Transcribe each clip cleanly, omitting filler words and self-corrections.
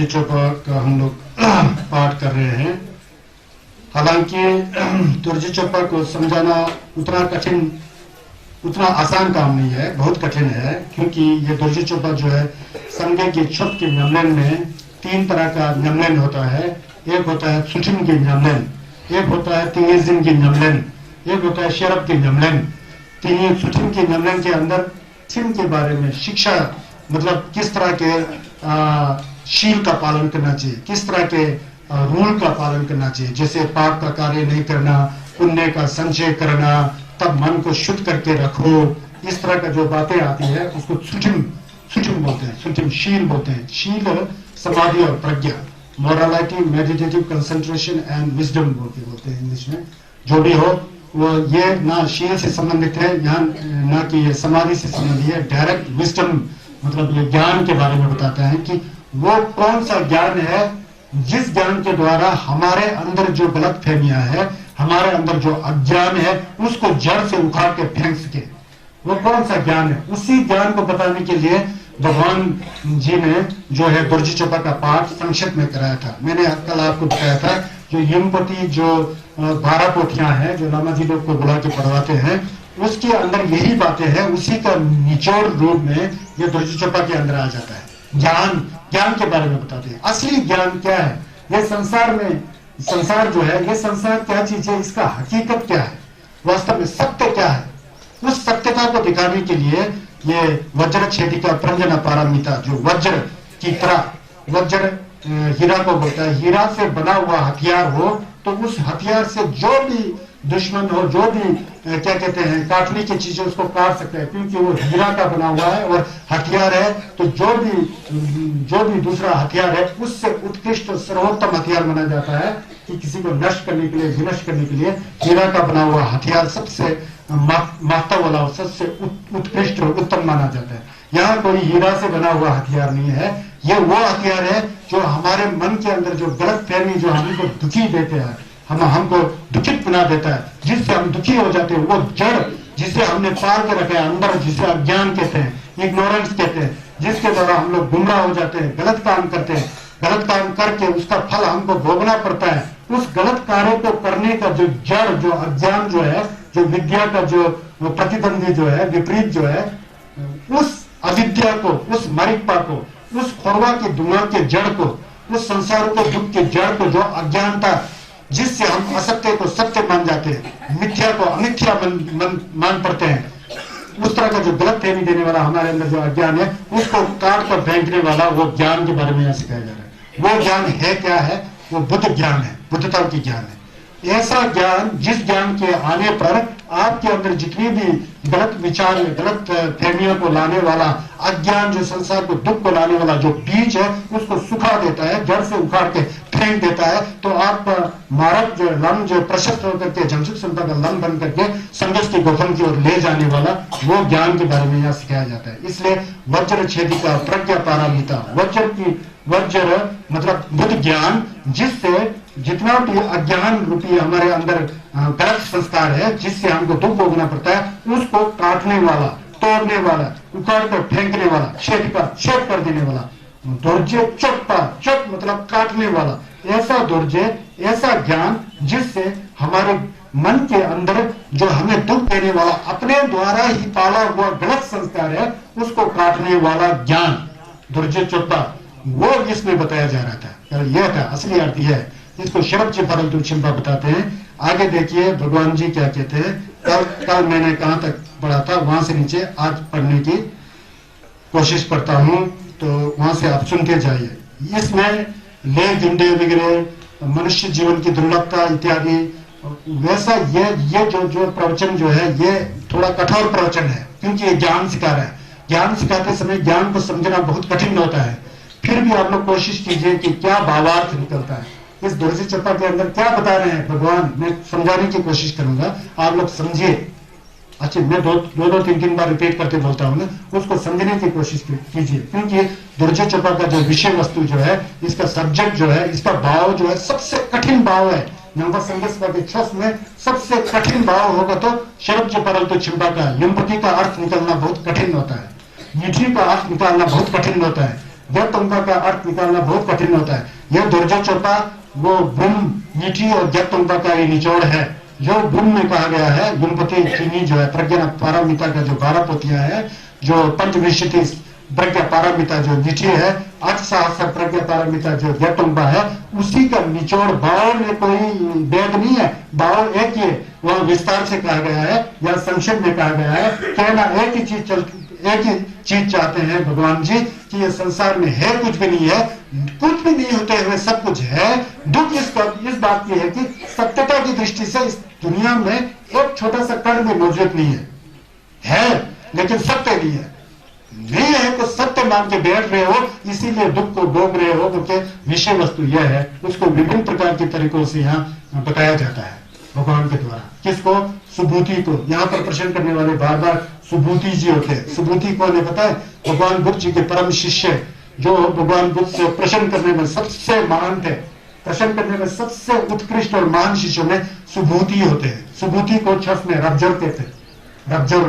दुर्जी चोपा का हम लोग पाठ कर रहे हैं। हालांकि दुर्जी चोपा को समझाना उतना आसान काम नहीं है, बहुत कठिन है, क्योंकि ये दुर्जी चोपा जो है संज्ञा के छुप के न्यमलन में 3 तरह का न्यमलन होता है। एक होता है सुठिम के न्यमलन, एक होता है तिंगेजिम के न्यमलन, एक होता है शेरब के न्यमलन। सुठिम के न्यमलन के अंदर थिम के बारे में शिक्षा, मतलब किस तरह के शील का पालन करना चाहिए, किस तरह के रूल का पालन करना चाहिए, जैसे पाप का कार्य नहीं करना, पुण्य का संचय करना, तब मन को शुद्ध करके रखो, इस तरह का जो बातें आती है उसको सुठिम बोलते हैं, सुठिम शील बोलते हैं। शील समाधि और प्रज्ञा, morality, meditative concentration and wisdom बोलते हैं इंग्लिश में। जो भी हो वो ये ना शील से संबंधित है, यहाँ ना कि ये समाधि से संबंधित है। डायरेक्ट विजडम मतलब ये ज्ञान के बारे में बताता है कि वो कौन सा ज्ञान है जिस ज्ञान के द्वारा हमारे अंदर जो गलत फहमियां है, हमारे अंदर जो अज्ञान है, उसको जड़ से उखाड़ के फेंक सके। वो कौन सा ज्ञान है, उसी ज्ञान को बताने के लिए भगवान जी ने जो है दुर्जी चोपा का पाठ संक्षिप्त में कराया था। मैंने कल आपको बताया था जो यमपति जो 12 पोथियां हैं जो लामा जी लोग को बुला के पढ़वाते हैं, उसके अंदर यही बातें हैं, उसी का निचोड़ रूप में ये दुर्जी चोपा के अंदर आ जाता है। ज्ञान के बारे में बताते हैं। असली ज्ञान क्या है, ये संसार जो है, ये संसार क्या चीज है, इसका हकीकत क्या है, वास्तव में सत्य क्या है, उस सत्यता को दिखाने के लिए ये वज्र छेदिका प्रंजना पारमिता, जो वज्र की तरह, वज्र हीरा को बोलता है, हीरा से बना हुआ हथियार हो तो उस हथियार से जो भी दुश्मन हो, जो भी क्या कहते हैं काटने की चीजें, उसको काट सकते हैं, क्योंकि वो हीरा का बना हुआ है और हथियार है। तो जो भी दूसरा हथियार है उससे उत्कृष्ट सर्वोत्तम हथियार माना जाता है कि किसी को नष्ट करने के लिए, विनष्ट करने के लिए हीरा का बना हुआ हथियार सबसे महत्व वाला, सबसे उत्कृष्ट और उत्तम माना जाता है। यहाँ कोई हीरा से बना हुआ हथियार नहीं है, ये वो हथियार है जो हमारे मन के अंदर जो गलत फहमी, जो हमको दुखी देते हैं, हमको दुखित बना देता है, जिससे हम दुखी हो जाते हैं, वो जड़ जिसे हमने पाल के रखे हैं अंदर, जिसे अज्ञान कहते हैं, इग्नोरेंस कहते हैं, जिसके द्वारा हम लोग गुमराह हो जाते हैं, गलत काम करते हैं, गलत काम करके उसका फल हमको भोगना पड़ता है। उस गलत कार्य को करने का जो जड़, जो अज्ञान जो है, जो विद्या का जो प्रतिद्वंदी जो है, विपरीत जो है, उस अविद्या को, उस मरिकपा को, उस खोरवा के दिमाग के जड़ को, उस संसार के दुख के जड़ को, जो अज्ञानता जिससे हम असत्य को सत्य मान जाते हैं, मिथ्या को अमिथ्या मान पड़ते हैं, उस तरह का जो गलत फहमी देने वाला हमारे अंदर जो अज्ञान है, उसको काट कर फेंकने वाला वो ज्ञान के बारे में यहाँ सिखाया जा रहा है। वो ज्ञान है क्या है, वो बुद्ध ज्ञान है, बुद्धता की ज्ञान है। ऐसा ज्ञान जिस ज्ञान के आने पर आपके अंदर जितनी भी गलत विचार, गलत फहमियों को लाने वाला अज्ञान, जो संसार को दुख को लाने वाला जो बीज है, उसको सुखा देता है, जड़ से उखाड़ के फेंक देता है। तो आप मार्ग जो लम जो प्रशस्त होकर के जमशेद संता का लम बन करके संघर्ष की गोफन की ओर ले जाने वाला वो ज्ञान के बारे में यहाँ सिखाया जाता है। इसलिए वज्र छेदिका प्रज्ञा पारमिता, वज्र मतलब बुद्ध ज्ञान, जिससे जितना भी अज्ञान रूपी हमारे अंदर गलत संस्कार है, जिससे हमको दुख भोगना पड़ता है, उसको काटने वाला, तोड़ने वाला, उखाड़ कर फेंकने वाला, छेद कर देने वाला, दुर्जे चट मतलब काटने वाला, ऐसा दुर्जे, ऐसा ज्ञान जिससे हमारे मन के अंदर जो हमें दुख देने वाला अपने द्वारा ही पाला हुआ गलत संस्कार है, उसको काटने वाला ज्ञान दुर्जे चोपा, वो इसमें बताया जा रहा था। यह था असली अर्थ है, इसको शरब चिपरल दुचिंपा बताते हैं। आगे देखिए भगवान जी क्या कहते हैं। कल मैंने कहां तक पढ़ा था, वहां से नीचे आज पढ़ने की कोशिश करता हूं, तो वहां से आप सुनते जाइए। इसमें ले जुंडे वगैरह, मनुष्य जीवन की दुर्लभता इत्यादि, वैसा ये जो प्रवचन जो है, ये थोड़ा कठोर प्रवचन है, क्योंकि ये ज्ञान सिखा रहा है। ज्ञान सिखाते समय ज्ञान को समझना बहुत कठिन होता है। फिर भी आप लोग कोशिश कीजिए कि क्या भावार्थ निकलता है, इस दुर्जी चोपा के अंदर क्या बता रहे हैं भगवान, मैं समझाने की कोशिश करूंगा, आप लोग समझिए। अच्छा, मैं दो तीन बार रिपीट करके बोलता हूँ ना, उसको समझने की कोशिश कीजिए, क्योंकि दुर्जी चोपा का जो विषय वस्तु जो है, इसका सब्जेक्ट जो है, इसका भाव जो है, सबसे कठिन भाव है। नंबर संघर्ष में सबसे कठिन भाव होगा तो शरब चिपरल तो छिंपा का यमपति का अर्थ निकलना बहुत कठिन होता है, मीठी का अर्थ निकालना बहुत कठिन होता है। ज्ञातोंपा का अर्थ निकालना बहुत कठिन होता है। यह दुर्जय चोपा वो ब्रह्म नीति और ज्ञातोंपा का ये निचोड़ है। जो ब्रह्म में कहा गया है, गुणपति चीनी जो है प्रज्ञा पारमिता का जो 12 पोतियां है, जो पंचविंशति प्रज्ञा पारमिता जो नीचे है, 8 सहस्र प्रज्ञा पारमिता जो ज्ञातोंपा है, उसी का निचोड़। भाव में कोई भेद नहीं है, भाव एक ही, वह विस्तार से कहा गया है या संक्षेप में कहा गया है। कहना एक ही चीज चाहते हैं भगवान जी कि ये संसार में है कुछ भी नहीं है, कुछ भी नहीं होते हुए सब कुछ है। दुख इस बात की है कि सत्यता की दृष्टि से इस दुनिया में एक छोटा सा कण भी मौजूद नहीं है लेकिन सत्य नहीं है। नहीं है तो सत्य मान के बैठ रहे हो, इसीलिए दुख को भोग रहे हो, क्योंकि विषय वस्तु यह है। उसको विभिन्न प्रकार के तरीकों से यहाँ बताया जाता है भगवान के द्वारा। किसको? सुबूति को। यहाँ पर प्रश्न करने वाले बार बार सुबूति जी होते हैं। सुबूति कौन है पता है? भगवान बुद्ध जी के परम शिष्य, जो भगवान बुद्ध से प्रश्न करने में सबसे महान थे, प्रश्न करने में सबसे उत्कृष्ट और महान शिष्यों में सुबूति होते हैं। सुबूति को छस में रब्जर कहते हैं। रब्जर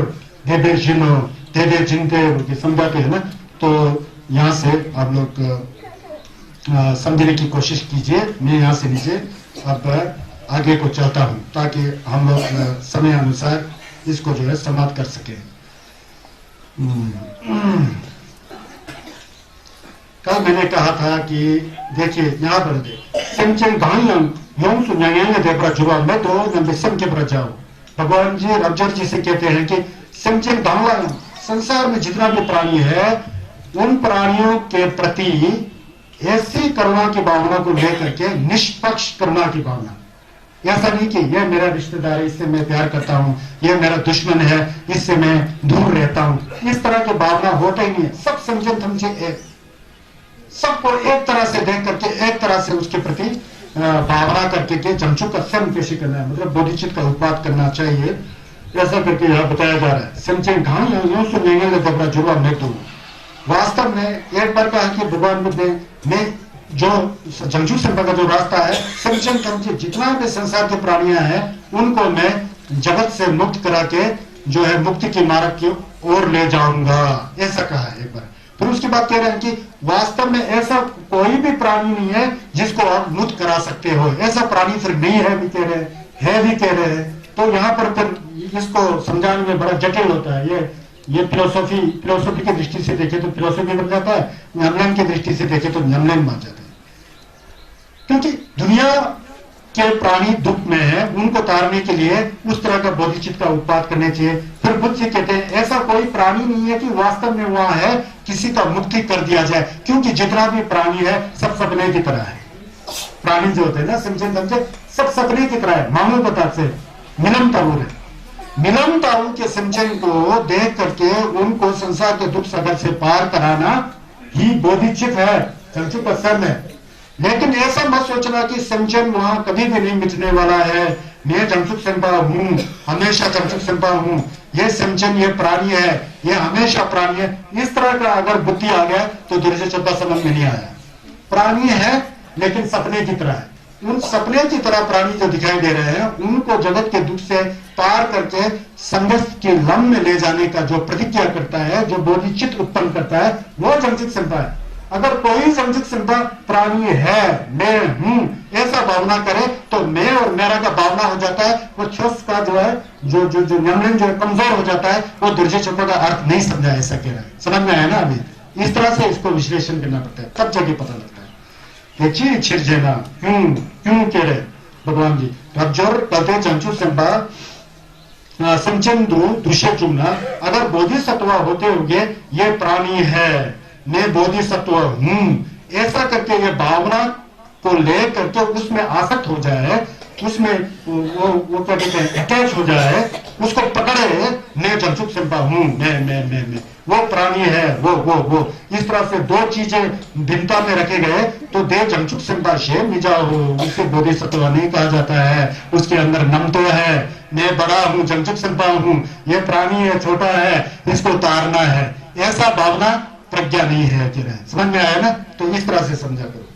देदे जिनो देदे जिनते समझाते हैं ना। तो यहाँ से आप लोग समझने की कोशिश कीजिए। मैं यहाँ से नीचे अब आगे को चलता हूँ ताकि हम लोग समय अनुसार इसको जो है समाप्त कर सके। कल मैंने कहा था कि देखिए यहाँ पर मैं तो के पर जाओ। भगवान जी रब्जर जी से कहते हैं कि संसार में जितना भी प्राणी है, उन प्राणियों के प्रति ऐसी करुणा की भावना को लेकर के निष्पक्ष करुणा की भावना। ऐसा नहीं कि यह मेरा रिश्तेदार है, इससे मैं प्यार करता हूं, यह मेरा दुश्मन है, इससे मैं दूर रहता हूं। इस तरह की भावना होता ही नहीं है। सब समझे समझे एक, सबको एक तरह से देख करके एक तरह से उसके प्रति भावना करके के जमचू का स्वयं पेशी करना है, मतलब बोधिचित का उत्पाद करना चाहिए। ऐसा करके यहाँ बताया जा रहा है। समझे घाण यूं सुनेंगे जुड़ा मैं तो वास्तव में एक बार कहा कि भगवान बुद्ध ने जो जंगजू संपा का जो रास्ता है, समझन समझे जितना भी संसार के प्राणियां हैं उनको मैं जगत से मुक्त करा के जो है मुक्ति की मार्ग की ओर ले जाऊंगा, ऐसा कहा है एक बार। फिर उसके बाद कह रहे हैं कि वास्तव में ऐसा कोई भी प्राणी नहीं है जिसको आप मुक्त करा सकते हो। ऐसा प्राणी फिर नहीं है भी कह रहे है भी कह रहे हैं। तो यहाँ पर फिर इसको समझाने में बड़ा जटिल होता है। ये फिलोसॉफी की दृष्टि से देखे तो फिलोसॉफी बन जाता है, न्यामलैन की दृष्टि से देखे तो न्यामलैन बन जाता है। क्योंकि दुनिया के प्राणी दुख में है, उनको तारने के लिए उस तरह का बोधिचित का उत्पाद करने चाहिए। फिर बुद्ध जी कहते हैं ऐसा कोई प्राणी नहीं है कि वास्तव में वहां है किसी का मुक्ति कर दिया जाए, क्योंकि जितना भी प्राणी है सब सपने की तरह है। प्राणी जो होते हैं ना, समझे सब सपने की तरह है। मामू बता से मिलम ताऊ है, मिलम ताऊ के सिमचन को देख करके उनको संसार के दुख सगर से पार कराना ही बोधिचित है, संचित असम है। लेकिन ऐसा मत सोचना कि सिमचन वहां कभी भी नहीं मिटने वाला है। मैं जमसुख संपा हूं, हमेशा जमसुख संपा हूं। ये सिमचन ये प्राणी है, ये हमेशा प्राणी है। इस तरह का अगर बुद्धि आ गया तो दुर्जय चौथा समझ में नहीं आया। प्राणी है लेकिन सपने की तरह है। उन सपने की तरह प्राणी जो दिखाई दे रहे हैं उनको जगत के दुख से पार करके संघर्ष के लम में ले जाने का जो प्रतिज्ञा करता है, जो बोधिचित उत्पन्न करता है, वो जमसुख संपा है। अगर कोई जमसुख संपा प्राणी है, मैं हूं, ऐसा भावना करे तो मैं और मेरा का भावना हो जाता है। वो छस का जो है जो न्यामलैन जो है कमजोर हो जाता है। वो दुर्जय चौथा का अर्थ नहीं समझा, ऐसा कह रहा है। समझ में आया ना? अभी इस तरह से इसको विश्लेषण करना पड़ता है, तब जाके पता लगता है। देखिए छिड़जेना क्यों कह रहे भगवान जी। रब्जोर कहते जंचू संपा संचंदु दृश्य चुमना। अगर बोधिसत्व होते होंगे ये प्राणी है, मैं बोधिसत्व हूं, ऐसा करके ये भावना को ले करके उसमें आसक्त हो जाए, उसमें वो क्या कहते हैं अटैच हो जाए, उसको पकड़े, मैं जमसुख संपा हूं, मैं वो प्राणी है, वो इस तरह से दो चीजें भिन्नता में रखे गए तो दे जमसुख संपा शे मिजा हो, उसे बोधिसत्व नहीं कहा जाता है। उसके अंदर नमतो है, मैं बड़ा हूं, जमसुख संपा हूं, ये प्राणी है, छोटा है, इसको तारना है, ऐसा भावना प्रज्ञा नहीं है। समझ में आया ना? तो इस तरह से समझा करो।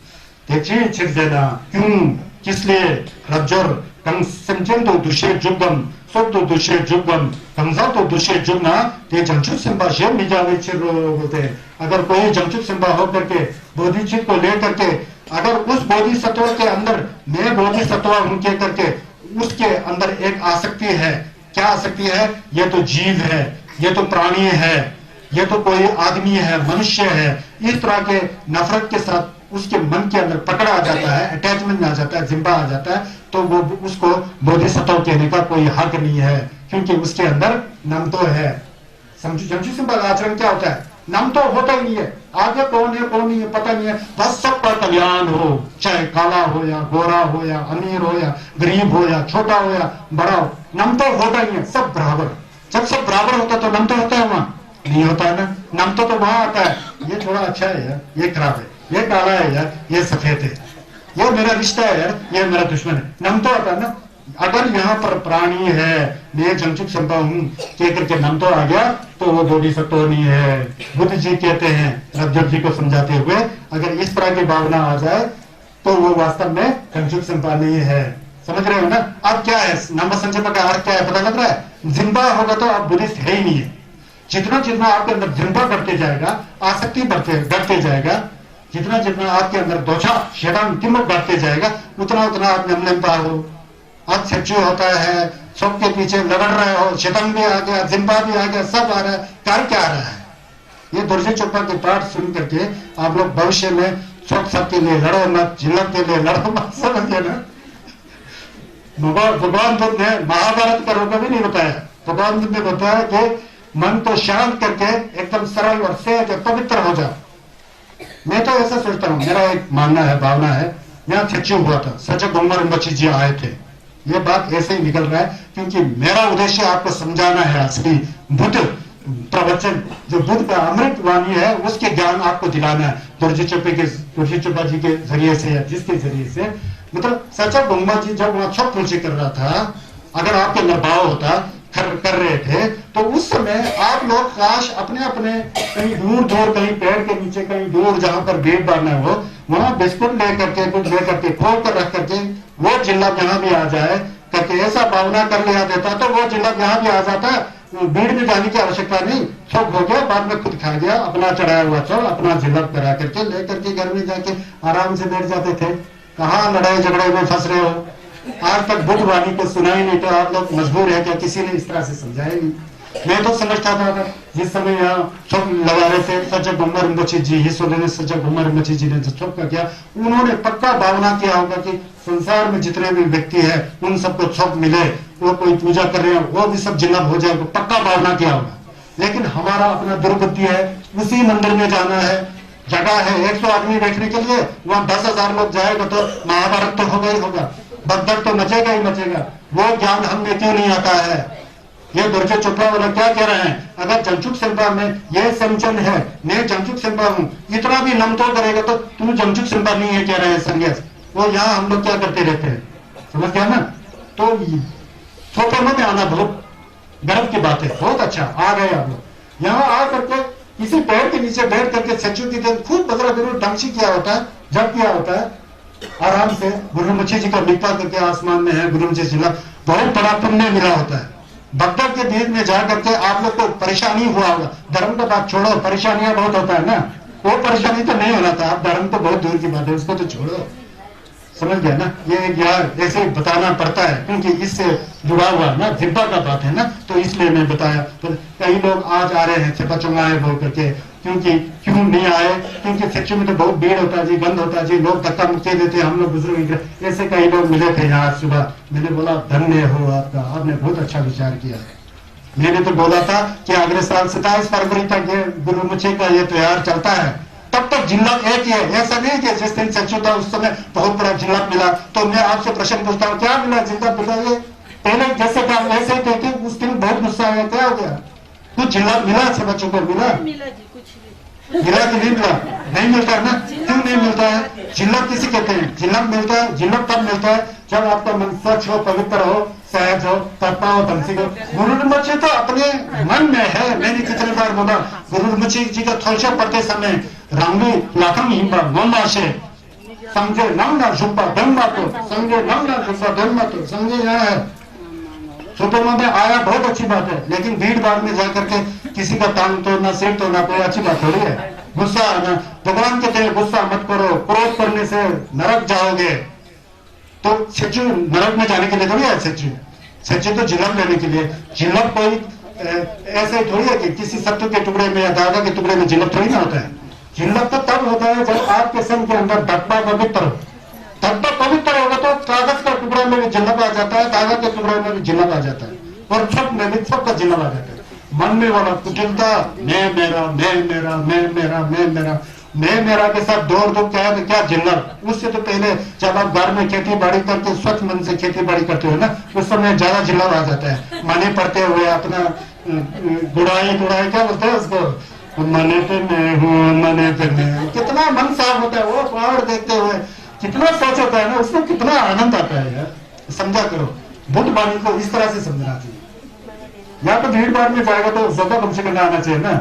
देखिए छिड़ देना क्यों, किस लिए? रज्जोर संचंदो दुष्य जुगम 속도 두시에 जुगम 경상도 दुष्य जुगना ते जंचुक सिंबा शेर मिजावे चिरो बोलते हैं। अगर कोई जंचुक सिंबा हो करके बोधिचित को ले करके अगर उस बोधिसत्व के अंदर मैं बोधिसत्व उनके करके उसके अंदर एक आसक्ति है। क्या आसक्ति है? ये तो जीव है, ये तो प्राणी है, ये तो कोई आदमी है, मनुष्य है, इस तरह के नफरत के साथ उसके मन के अंदर पकड़ा आ जाता है, अटैचमेंट आ जाता है, जिम्बा आ जाता है, तो वो उसको बोधिसत्व कहने का कोई हक नहीं है, क्योंकि उसके अंदर नम तो है। समझो जंचु सिंबा आचरण क्या होता है? नम तो होता ही नहीं है, आगे कौन है कौन नहीं है पता नहीं है, बस सबका कल्याण हो, चाहे काला हो या गोरा हो या अमीर हो या गरीब हो या छोटा हो या बड़ा हो, नम तो होता ही है, सब बराबर। जब सब बराबर होता तो नम तो होता है, वहां नहीं होता है ना। नम तो वहां आता है, ये थोड़ा अच्छा है यार, ये खराब है, ये काला है यार, ये सफेद है, ये मेरा रिश्ता है यार, ये मेरा दुश्मन है, नम तो आता है ना। अगर यहाँ पर प्राणी है, मैं जंचुक संभा हूं कह करके नम तो आ गया, तो वो बोधिसत्व नहीं है। बुद्ध जी कहते हैं रज्जु जी को समझाते हुए, अगर इस तरह की भावना आ जाए तो वो वास्तव में जंचुक संभा नहीं है। समझ रहे हो ना? अब क्या है नंबर संचय का अर्थ क्या है पता लग रहा है? जिम्बा होगा तो आप बुद्धिस्ट है ही नहीं है। जितना जितना आपके अंदर जिम्बा बढ़ते जाएगा, आसक्ति बढ़ते जाएगा, जितना जितना आपके अंदर दोषा शैतान तिमक बढ़ते जाएगा, उतना उतना आप नमनता हो। आज सच्चू होता है, सबके पीछे लड़ रहे हो, शैतान भी आ गया, जिम्बा भी आ गया, सब आ रहा है, कर क्या रहा है? ये दुर्जय चोपड़ा के पाठ सुन करके आप लोग भविष्य में सबके लिए लड़ो मत, जिलक के लिए लड़ो मत, समझ ना। भगवान बुद्ध ने महाभारत का रोका भी नहीं बताया। भगवान बुद्ध ने बताया कि मन को शांत करके एकदम सरल और सहज और पवित्र हो जाओ। मैं तो ऐसा सोचता हूँ, मेरा एक मानना है, भावना है। यहाँ सच्चू हुआ था, सच उमर बची जी आए थे, ये बात ऐसे ही निकल रहा है, क्योंकि मेरा उद्देश्य आपको समझाना है। असली बुद्ध प्रवचन जो बुद्ध का अमृत वाणी है, उसके ज्ञान आपको दिलाना है दुर्जय चोपड़ा जी के जरिए से या जिसके जरिए से। मतलब सचा गुम्बा जी जब वहां छप पूछे कर रहा था, अगर आपके अंदर भाव होता कर रहे थे, तो उस समय आप लोग काश अपने अपने कहीं दूर दूर, कहीं पेड़ के नीचे, कहीं दूर जहां पर भीड़ भाड़ना हो, वहां बिस्कुट लेकर के कुछ लेकर के खोल कर रख करके वो जिला यहाँ भी आ जाए करके ऐसा भावना कर लिया देता, तो वो जिला यहाँ भी आ जाता। भीड़ में जाने की आवश्यकता नहीं, सब हो गया, बाद में खुद खा गया, अपना चढ़ाया हुआ चौल अपना जिला करा करके लेकर के घर में जाके आराम से बैठ जाते थे। कहाँ लड़ाई झगड़े में फंस रहे हो? आज तक बुद्ध वाणी को सुना ही नहीं, तो आप लोग मजबूर है क्या? किसी ने इस तरह से समझाया नहीं। मैं तो समझता था जिस समय यहाँ सब लगा रहे थे, सजग उमर बची जी, सजग उमर बची जी ने सब का किया, उन्होंने पक्का भावना किया होगा कि संसार में जितने भी व्यक्ति है उन सबको छप मिले, वो कोई पूजा कर रहे हैं वो भी सब जिन्नत हो जाए, पक्का भावना किया होगा। लेकिन हमारा अपना दुर्बुद्धि है, उसी मंदिर में जाना है, जगह है 100 आदमी बैठने के लिए, वहां 10,000 लोग जाएगा तो महाभारत तो होगा ही होगा, बदल तो मचेगा ही मचेगा। वो ज्ञान हमें क्यों नहीं आता है? ये दुर्जय चोपड़ा वाला क्या कह रहे हैं? अगर जंचुक सिंबा में यह संचन है, मैं जंचुक सिंबा हूं, इतना भी नम तो करेगा तो तुम जंचुक सिंबा नहीं है कह रहे हैं संन्यास। वो यहाँ हम लोग क्या करते रहते हैं, समझ गया ना? तो छोटे में आना बहुत गर्व की बात है, बहुत अच्छा आ गए आप लोग। यहाँ आ करके किसी पेड़ के नीचे बैठ करके सच्चू की दिन खूब बदला गुरु ढंग से किया होता है, जब किया होता है आराम से, गुरु मुखी जी का मिलता करके आसमान में है, गुरु मुखी जिला बहुत बड़ा पुण्य मिला होता है। बगदाद के बीच में जाकर के आप लोग को परेशानी हुआ होगा, धर्म का बात छोड़ो, परेशानियां बहुत होता है ना, वो परेशानी तो नहीं होना था, आप धर्म तो बहुत दूर की बात है, उसको तो छोड़ो, समझ गया ना? ये यार ऐसे बताना पड़ता है, क्योंकि इससे जुड़ा हुआ ना जिब्बा का बात है ना, तो इसलिए मैं बताया। तो कई लोग आज आ रहे हैं छपा चुंगा है बोल करके, क्योंकि क्यों नहीं आए? क्योंकि सच्ची में तो बहुत भीड़ होता है जी, बंद होता है जी, लोग धक्का मुक्के देते, हम लोग बुजुर्ग ऐसे कई लोग मिले थे यहाँ सुबह। मैंने बोला धन्य हो आपका, आपने बहुत अच्छा विचार किया। मैंने तो बोला था कि अगले साल 27 फरवरी तक ये गुरु मुखी का ये त्योहार चलता है, तब तक जिला एक ही है। ऐसा नहीं कि जिस दिन सच्चू था उस समय बहुत बड़ा जिला मिला। तो मैं आपसे प्रश्न पूछता हूँ, क्या मिला जिला बताइए? पहले जैसे था वैसे ही थे, उस दिन बहुत गुस्सा आया, क्या हो गया? कुछ जिला मिला सब बच्चों को? मिला मिला कि नहीं मिला? नहीं मिलता है ना, क्यों नहीं मिलता है? जिला किसी कहते हैं? जिला मिलता है, जिला तब मिलता है जब आपका मन स्वच्छ हो, पवित्र हो, सहज हो, तत्पा हो, तमसी हो। गुरु मुखी तो अपने मन में है। मैंने कितने बार बोला, गुरु मुखी जी का थोलसा पढ़ते समय रांगी लाखम हिंबा मोमा से संजय नंगा झुब्बा धम्मा तो संजय नंगा झुब्बा धम्मा तो संजय यहाँ है, सुबह में आया बहुत अच्छी बात है, लेकिन भीड़ भाड़ में जाकर के किसी का टांग तोड़ना, सिर तोड़ना कोई अच्छी बात थोड़ी है। गुस्सा आना, भगवान कहते हैं गुस्सा मत करो, क्रोध करने से नरक जाओगे। तो सच्चू नरक में जाने के लिए थोड़ी है सच्चू, सच्चू तो जिलम लेने के लिए। जिलम कोई ऐसे ही थोड़ी है कि किसी सत्तू के टुकड़े में या दागा के टुकड़े में जिलम थोड़ी ना होता है। जिलम तो तब होता है जब आपके संग के अंदर डब्बा पवित्र हो। डब्बा पवित्र होगा तो कागज का टुकड़ा में भी जिलम आ जाता है, कागज के टुकड़े में भी जिलम आ जाता है, और सब में भी सबका जिलम आ जाता है। मन में वाला कुटिलता, मैं मेरा मैं मेरा मैं मेरा मैं मेरा मैं मेरा के साथ दौड़ दो क्या जिल्लत। उससे तो पहले जब आप घर में खेती बाड़ी करके स्वच्छ मन से खेती बाड़ी करते हो ना, उस समय ज्यादा जिल्लत आ जाता है। माने पढ़ते हुए अपना गुड़ाई गुड़ाई क्या बोलते हैं उसको, मने पे मैं हूँ मने पे मैं हूँ, कितना मन साफ होता है वो पहाड़ देखते हुए, कितना सोच होता है ना, उसमें कितना आनंद आता है यार। समझा करो, बुद्ध वाणी को इस तरह से समझना चाहिए। या तो भीड़ भाड़ में जाएगा तो सोफा कम से कम आना चाहिए ना।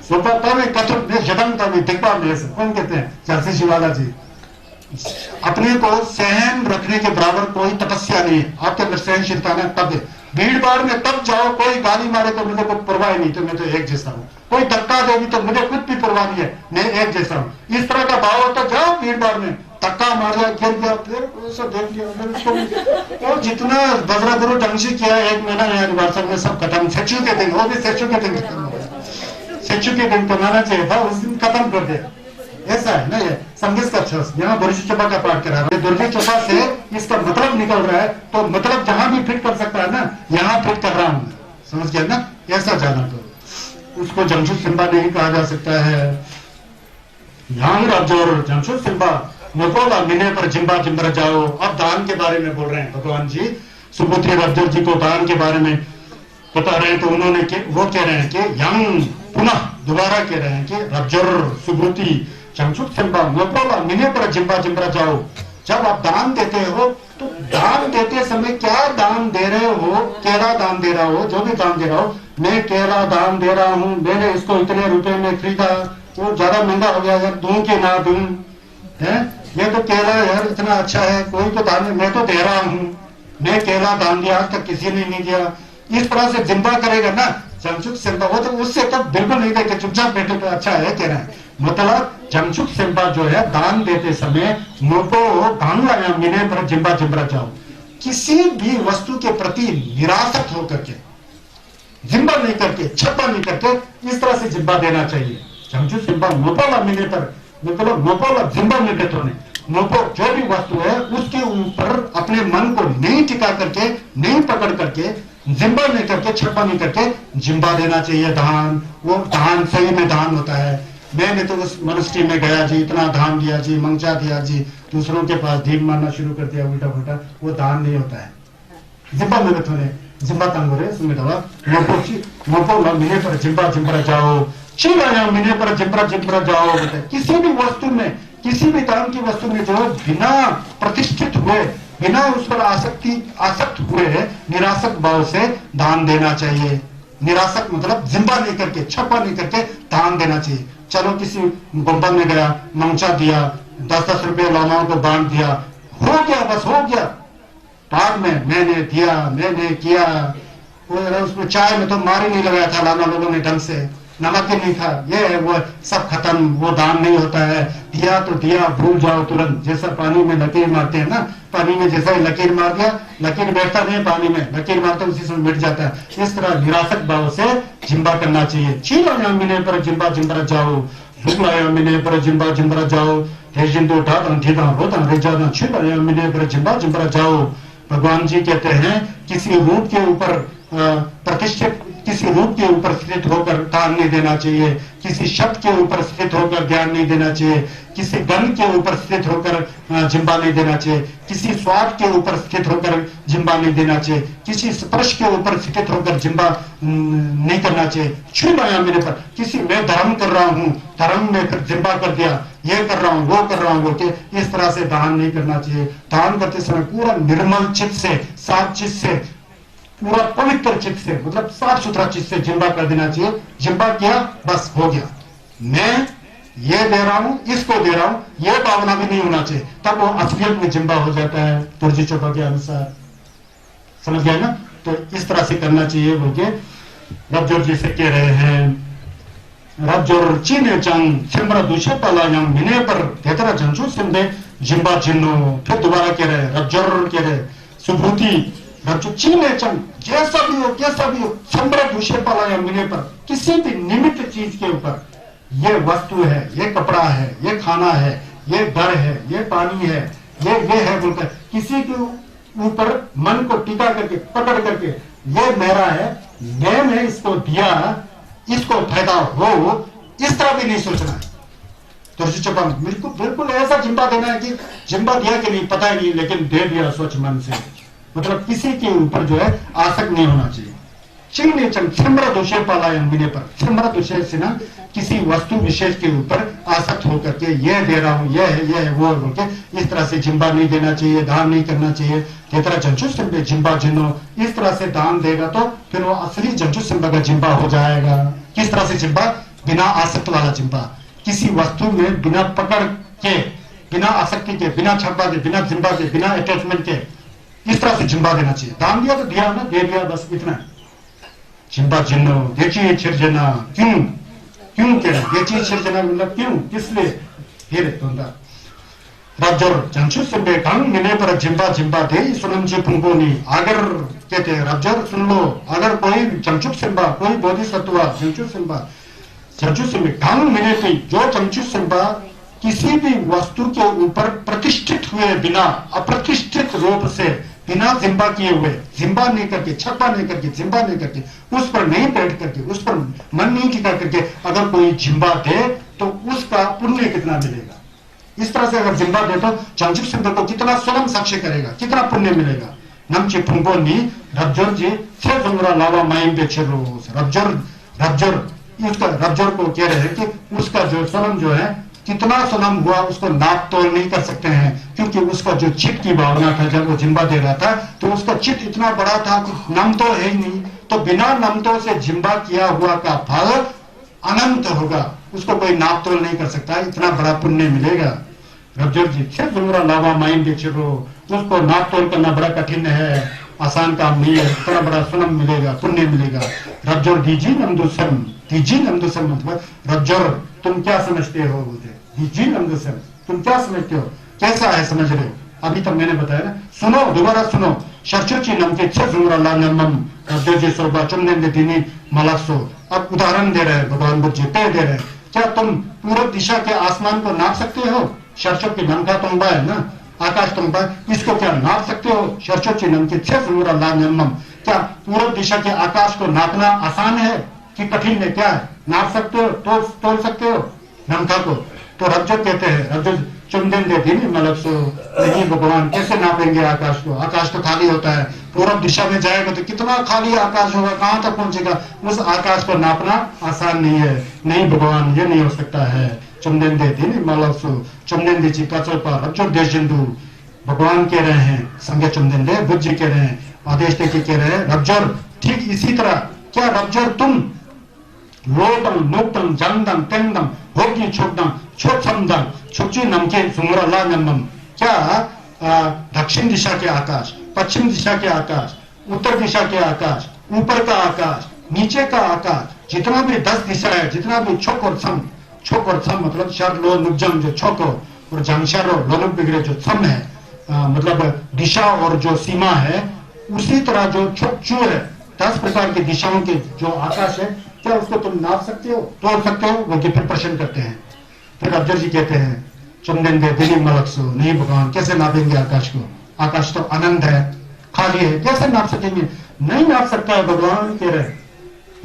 सोफा तभी कथक में जदम तभी दिखा में कौन कहते हैं, झांसी शिवाला जी। अपने को सहन रखने के बराबर कोई तपस्या नहीं है। आपके अंदर सहनशीलता ना तब है। भीड़ भाड़ में तब जाओ, कोई गाली मारे तो मुझे कोई परवाह नहीं, तो मैं तो एक जैसा हूँ। कोई धक्का देगी तो मुझे कुछ भी परवाह नहीं है, मैं एक जैसा हूँ। इस तरह का भाव होता, जाओ भीड़ भाड़ में, धक्का मार दिया, गिर गया, फिर ऐसा देख लिया। और जितना बजरा गुरु ढंग से किया, 1 महीना यहाँ वाट्सएप में सब खत्म। सच्चू के दिन, वो भी सच्चू के दिन खत्म हो गया। सच्चू के दिन कमाना चाहिए था, उस दिन खत्म कर दिया। ऐसा है ना, ये संगीत का छस यहाँ दुर्जी चोपा का पाठ करा रहा है। दुर्जी चोपा से इसका मतलब निकल रहा है, तो मतलब जहां भी फिट कर सकता है ना, यहाँ फिट कर रहा हूं। समझ गया ना, ऐसा जाना तो उसको जमशेद सिंबा नहीं कहा जा सकता है। यहाँ राजौर जमशेद सिंबा नकोला मिने पर जिम्बा जिम्बर जाओ। अब दान के बारे में बोल रहे हैं भगवान जी, सुपुत्री रजौर जी को दान के बारे में बता रहे हैं। तो उन्होंने वो कह रहे हैं कि यंग पुनः दोबारा कह रहे हैं कि रजौर सुपुत्री जमशेद सिंबा नकोला मिने पर जिम्बा जिम्बर जाओ। जब आप दान देते हो तो दान देते समय क्या दान दे रहे हो, केला दान दे रहा हो, जो भी दान दे रहा हो, मैं केला दान दे रहा हूँ, मैंने इसको इतने रुपए में खरीदा, वो ज्यादा महंगा हो गया यार, दूं कि ना दूं है, ये तो केला यार इतना अच्छा है, कोई तो दान, मैं तो दे रहा हूँ, मैं केला दान दिया, आज तक किसी ने नहीं दिया। इस तरह से जिम्बा करेगा ना जमशेद सिंबा, वो तो उससे तो बिल्कुल नहीं देखे, चुपचाप बैठे तो अच्छा है कह रहे हैं। मतलब जमशेद सिंबा जो है दान देते समय मुझको दान लाया मिने पर जिम्बा जिम्बरा जाओ। किसी भी वस्तु के प्रति निरासक्त होकर के, जिम्बा नहीं करके, छप्पा नहीं करके, इस तरह से जिम्बा देना चाहिए। जमशेद सिंबा मोपोला मिने पर, मतलब मोपोला जिम्बा में देते होने, मोपो जो भी वस्तु है उसके ऊपर अपने मन को नहीं टिका करके, नहीं पकड़ करके, जिम्बा नहीं करके, छप्पा नहीं करके जिम्बा देना चाहिए। दान, वो दान सही में दान होता है। मैंने तो उस मनुष्य में गया जी, इतना दान दिया जी, मंगचा दिया जी, दूसरों के पास धीम मारना शुरू कर दिया उल्टा पुल्टा, वो दान नहीं होता है। जिम्बा में थोड़े जिम्बा तंग हो रहे सुमित मोपो मिने पर जिम्बा जिम्बरा जाओ, चिल्लाया मिने पर जिम्बरा जिम्बरा जाओ। किसी भी वस्तु में, किसी भी दान की वस्तु में जो बिना प्रतिष्ठित हुए, बिना उस पर आसक्त हुए निरासक भाव से दान देना चाहिए। निरासक मतलब जिम्बा नहीं करके, छप्पा नहीं करके दान देना चाहिए। चलो किसी गुम्बद में गया, मंगचा दिया, 10-10 रुपये लामाओं को बांट दिया, हो गया, बस हो गया। बाद में मैंने दिया, मैंने किया, उसमें चाय में तो मार ही नहीं लगाया था लामा लोगों ने ढंग से, नमक ही नहीं था, ये वो सब खत्म, वो दान नहीं होता है। दिया तो दिया, भूल जाओ तुरंत। जैसा पानी में लकीर मारते हैं ना, पानी में जैसा ही लकीर मार दिया, लकीर बैठता नहीं पानी में, लकीर मारते उसी समय मिट जाता है। इस तरह निरासक भाव से जिम्बा करना चाहिए। चीलाया मिने पर जिम्बा जिम्बरा जाओ, भूलाया मिने पर जिम्बा जिम्बरा जाओ, जिंदो ढाता ठीदा रोता रेजादा, चीलाया मिने पर जिम्बा जिम्बरा जाओ। भगवान जी कहते हैं किसी रूप के ऊपर प्रतिष्ठित, किसी रूप के ऊपर स्थित होकर दान नहीं देना चाहिए, किसी शब्द के ऊपर स्थित होकर ज्ञान नहीं देना चाहिए, किसी गंध के ऊपर स्थित होकर जिम्बा नहीं देना चाहिए, किसी स्वाद के ऊपर स्थित होकर जिम्बा नहीं देना चाहिए, किसी स्पर्श के ऊपर स्थित होकर जिम्बा नहीं करना चाहिए। छू लाया मेरे पर, किसी मैं धर्म कर रहा हूँ, धर्म में फिर जिम्बा कर दिया, ये कर रहा हूँ, वो कर रहा हूँ बोलते, इस तरह से दान नहीं करना चाहिए। दान करते समय पूरा निर्मल चित्त से, साफ चित्त से, पूरा पवित्र चित्त से, मतलब साफ सुथरा चित्त से जिम्बा कर देना चाहिए। जिम्बा किया, बस हो गया, मैं ये दे रहा हूं, इसको दे रहा हूं, ये भावना भी नहीं होना चाहिए, तब वो असलियत में जिम्बा हो जाता है। तुर्जी चोपा के अनुसार समझ गए ना? तो इस तरह से करना चाहिए बोल के रबजोर जी से कह रहे हैं। रबजोर चीने चंग सिमरा दूसरे पाला यंग मिने पर तेतरा जंचू सिंधे जिम्बा जिन्नो। फिर दोबारा कह रहे रबजोर कह रहे सुभूति रबजो चीने चंग जैसा भी हो कैसा भी हो सिमरा दूसरे पाला यंग मिने पर किसी भी निमित्त चीज के ऊपर, ये वस्तु है, ये कपड़ा है, ये खाना है, ये घर है, ये पानी है, ये है बोलकर किसी के ऊपर मन को टिका करके पकड़ करके ये मेरा है, मैंने इसको दिया, इसको फायदा हो, इस तरह भी नहीं सोचना है। तो बिल्कुल बिल्कुल ऐसा जिम्बा देना है कि जिम्बा दिया कि नहीं पता ही नहीं, लेकिन दे दिया स्वच्छ मन से। मतलब किसी के ऊपर जो है आसक्त नहीं होना चाहिए। चिंगने चंग सिमरा दोषे पाला मिले पर, सिमरा दोषे से ना किसी वस्तु विशेष के ऊपर आसक्त होकर के ये दे रहा हूं, ये है वो बोल के इस तरह से जिम्बा नहीं देना चाहिए, दान नहीं करना चाहिए। तेतरा जंचू सिंबे जिम्बा जिन्नो, इस तरह से दान देगा तो फिर वो असली जंचू सिंबा का जिम्बा हो जाएगा। किस तरह से जिम्बा? बिना आसक्त वाला जिम्बा, किसी वस्तु में बिना पकड़ के, बिना आसक्ति के, बिना छब्बा के, बिना जिम्बा के, बिना अटैचमेंट के, इस तरह से जिम्बा देना चाहिए। दान दिया तो दिया ना, दे दिया बस इतना। जिम्बा जिन्नो देखिए छिरजना, क्यों क्यों कह रहे देखिए छिरजना मतलब क्यों, किसलिए? फिर रबजोर जंचू सिंबे कंग मिले पर जिम्बा जिम्बा दे सुनम जी पुंगोनी। अगर कहते हैं रबजोर सुन लो, अगर कोई जंचू सिंबा, कोई बोधिसत्व जंचू सिंबे कंग मिले पे, जो जंचू सिंबा किसी भी वस्तु के ऊपर प्रतिष्ठित हुए बिना, अप्रतिष्ठित रूप से बिना जिम्बा किए हुए, जिम्बा नहीं करके, छप्पा नहीं करके, जिम्बा नहीं करके, उस पर नहीं बैठ करके, उस पर मन नहीं टिका करके अगर कोई जिम्बा दे तो उसका पुण्य कितना मिलेगा? इस तरह से अगर जिम्बा दे तो जंचू सिंबा को कितना स्वयं साक्ष्य करेगा, कितना पुण्य मिलेगा। नमची फुंगोनी रबजोर जी से जुमरा लावा माइम बेचे रोज। रबजोर को कह रहे हैं कि उसका जो स्वयं जो है कितना सनम हुआ उसको नाप तोल नहीं कर सकते हैं, क्योंकि उसका जो चित्त की भावना था जब वो जिम्बा दे रहा था तो उसका चित्त इतना बड़ा था कि नम तो है ही नहीं, तो बिना नमतों से जिम्बा किया हुआ का फल अनंत होगा, उसको कोई नाप तोल नहीं कर सकता, इतना बड़ा पुण्य मिलेगा। रबजोर जी से जुमरा लावा माइन बेचो, उसको नाप तोल करना बड़ा कठिन है, आसान काम नहीं है, इतना बड़ा सुनम मिलेगा, पुण्य मिलेगा। रबजोर दीजी नमदुसम, दीजी नमदुसम मतलब रबजोर तुम क्या समझते हो बोलते, दीजी नमदुसम तुम क्या समझते हो, कैसा है समझ रहे हो? अभी तक मैंने बताया ना, सुनो दोबारा सुनो। शर्चुची नमके छे जुमरा ला नमम रबजोर जी सोबा चुमने दे दीनी मलासो। अब उदाहरण दे रहे हैं भगवान बुद्ध जी, दे रहे हैं, क्या तुम पूर्व दिशा के आसमान को नाप सकते हो? शर्चो की नम का तुम्बा है ना, आकाश तुम्बा, इसको क्या नाप सकते हो? शर्चो की नम के छे जुमरा ला नमम, क्या पूर्व दिशा के आकाश को नापना आसान है कि कठिन है? क्या है? नाप सकते हो, तोल सकते हो नमका को? तो रबजोर कहते हैं, रबजोर चुमदेन दे दी मतलब सो नहीं भगवान कैसे नापेंगे आकाश को? आकाश तो खाली होता है, पूर्व दिशा में जाएगा तो कितना खाली आकाश होगा, कहां तक पहुंचेगा? उस आकाश को नापना आसान नहीं है, नहीं भगवान ये नहीं हो सकता है। चुमदेन दे दी मतलब सो चुमदेन दे जी का चौपा रबजोर देश जिंदू भगवान कह रहे हैं, संगे चुमदेन दे बुद्ध जी कह रहे हैं, आदेश दे के कह रहे हैं रबजोर ठीक इसी तरह, क्या रबजोर तुम लोटम नोटम जंगदम तेंगदम होगी छोटम छोटसमदम छोची नमके सुमरा ला नमम, क्या दक्षिण दिशा के आकाश, पश्चिम दिशा के आकाश, उत्तर दिशा के आकाश, ऊपर का आकाश, नीचे का आकाश, जितना भी 10 दिशा है, जितना भी छोक और सम मतलब शर लो नुजम जो छोको और जंगशरो लोलुक बिगड़े जो सम है, मतलब दिशा और जो सीमा है, उसी तरह जो छोकचू है 10 प्रकार की दिशाओं के जो आकाश है, क्या उसको तुम नाप सकते हो, तोड़ सकते हो? वो फिर प्रश्न करते हैं। फिर रबजोर जी कहते हैं चुमदेन दे दिली मलकसो, नहीं भगवान कैसे नापेंगे आकाश को? आकाश तो अनंत है, खाली है, कैसे नाप सकेंगे? नहीं नाप सकता है भगवान कह रहे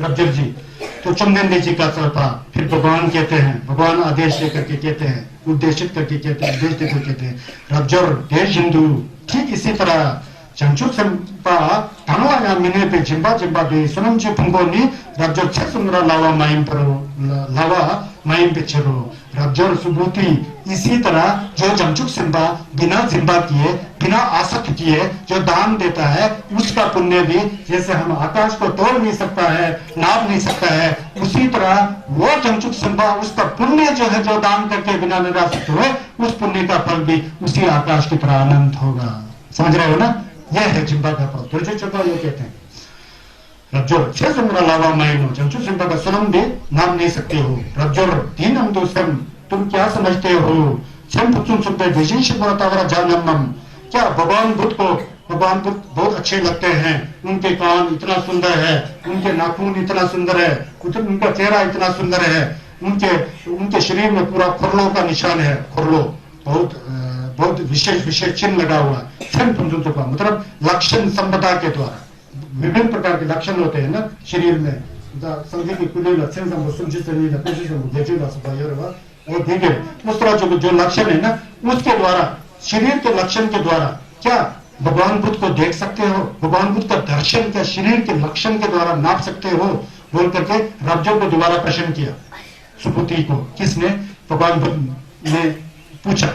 रबजोर जी। तो चुमदेन जी का सरपा, फिर भगवान कहते हैं, भगवान आदेश लेकर के कहते हैं, उद्देशित करके कहते हैं, उद्देश देकर कहते हैं रबजोर देश हिंदू ठीक इसी तरह जंचू संपा धनवा या मिने पे जिम्बा जिम्बा दे सुनम जी फुंगोनी रबजोर छे सुमरा लावा माइम परो लावा माइम पे चरो। रबजोर सुबूती इसी तरह जो जंचुक सिंबा बिना जिम्बा किए, बिना आसक्त किए जो दान देता है, उसका पुण्य भी जैसे हम आकाश को तोड़ नहीं सकता है, नाप नहीं सकता है, उसी तरह वो जंचुक सिंबा उसका पुण्य जो है, जो दान करके बिना निराशित हुए, उस पुण्य का फल भी उसी आकाश की तरह अनंत होगा। समझ रहे हो ना? यह है जिम्बा का फल। दुर्जो चोपा ये कहते हैं रब्जोर छह सुमरा लावा मायनो जंचू जिम्बा का सुनम भी नाम नहीं सकते हो। रब्जोर तीन हम दोस्तम तुम क्या समझते हो। छम पुचुन सुनते विजय शिवरा तावरा जानम क्या भगवान बुद्ध को भगवान बुद्ध बहुत अच्छे लगते हैं। उनके कान इतना सुंदर है, उनके नाखून इतना सुंदर है, उनका चेहरा इतना सुंदर है, उनके शरीर में पूरा खुरलो का निशान है। खुरलो बहुत विशेष विशेष चिन्ह लगा हुआ है। मतलब लक्षण संपदा के द्वारा विभिन्न प्रकार के लक्षण होते हैं ना शरीर में। उस तरह जो लक्षण है ना उसके द्वारा शरीर के लक्षण के द्वारा क्या भगवान बुद्ध को देख सकते हो। भगवान बुद्ध का दर्शन क्या शरीर के लक्षण के द्वारा नाप सकते हो बोल करके रब्जो को दोबारा प्रश्न किया सुपुत्री को। किसने? भगवान बुद्ध ने पूछा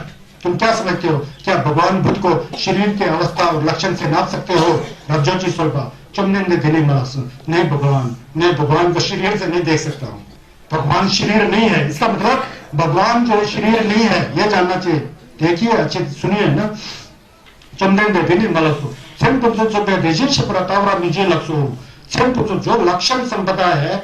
तुम क्या समझते हो, क्या भगवान बुद्ध को शरीर के अवस्था और लक्षण से नाप सकते हो। रब्जोची स्वल्पा चुमने दिली मास नहीं भगवान, मैं भगवान को शरीर से नहीं देख सकता हूँ। भगवान शरीर नहीं है, इसका मतलब भगवान जो शरीर नहीं है यह जानना चाहिए। देखिए अच्छे सुनिए ना। चंद्रेंद्र दिनी मलसु छम पुरुषों पे देशीश प्रतावरा निजी लक्षो छम पुरुषों जो लक्षण संपदा है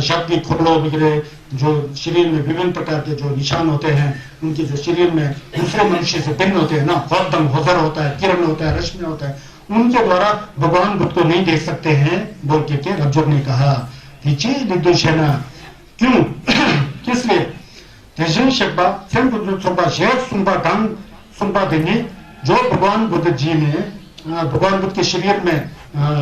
शक्ति खुरलो वगैरह जो शरीर में विभिन्न प्रकार के जो निशान होते हैं उनके जो शरीर में दूसरे मनुष्य से भिन्न होते हैं ना, हौदम होजर होता है, किरण होता है, रश्मि होता है, उनके द्वारा भगवान बुद्ध को नहीं देख सकते हैं बोल के रब्जोर ने कहा। क्यों किस लिए जो भगवान बुद्ध जी ने भगवान बुद्ध के शरीर में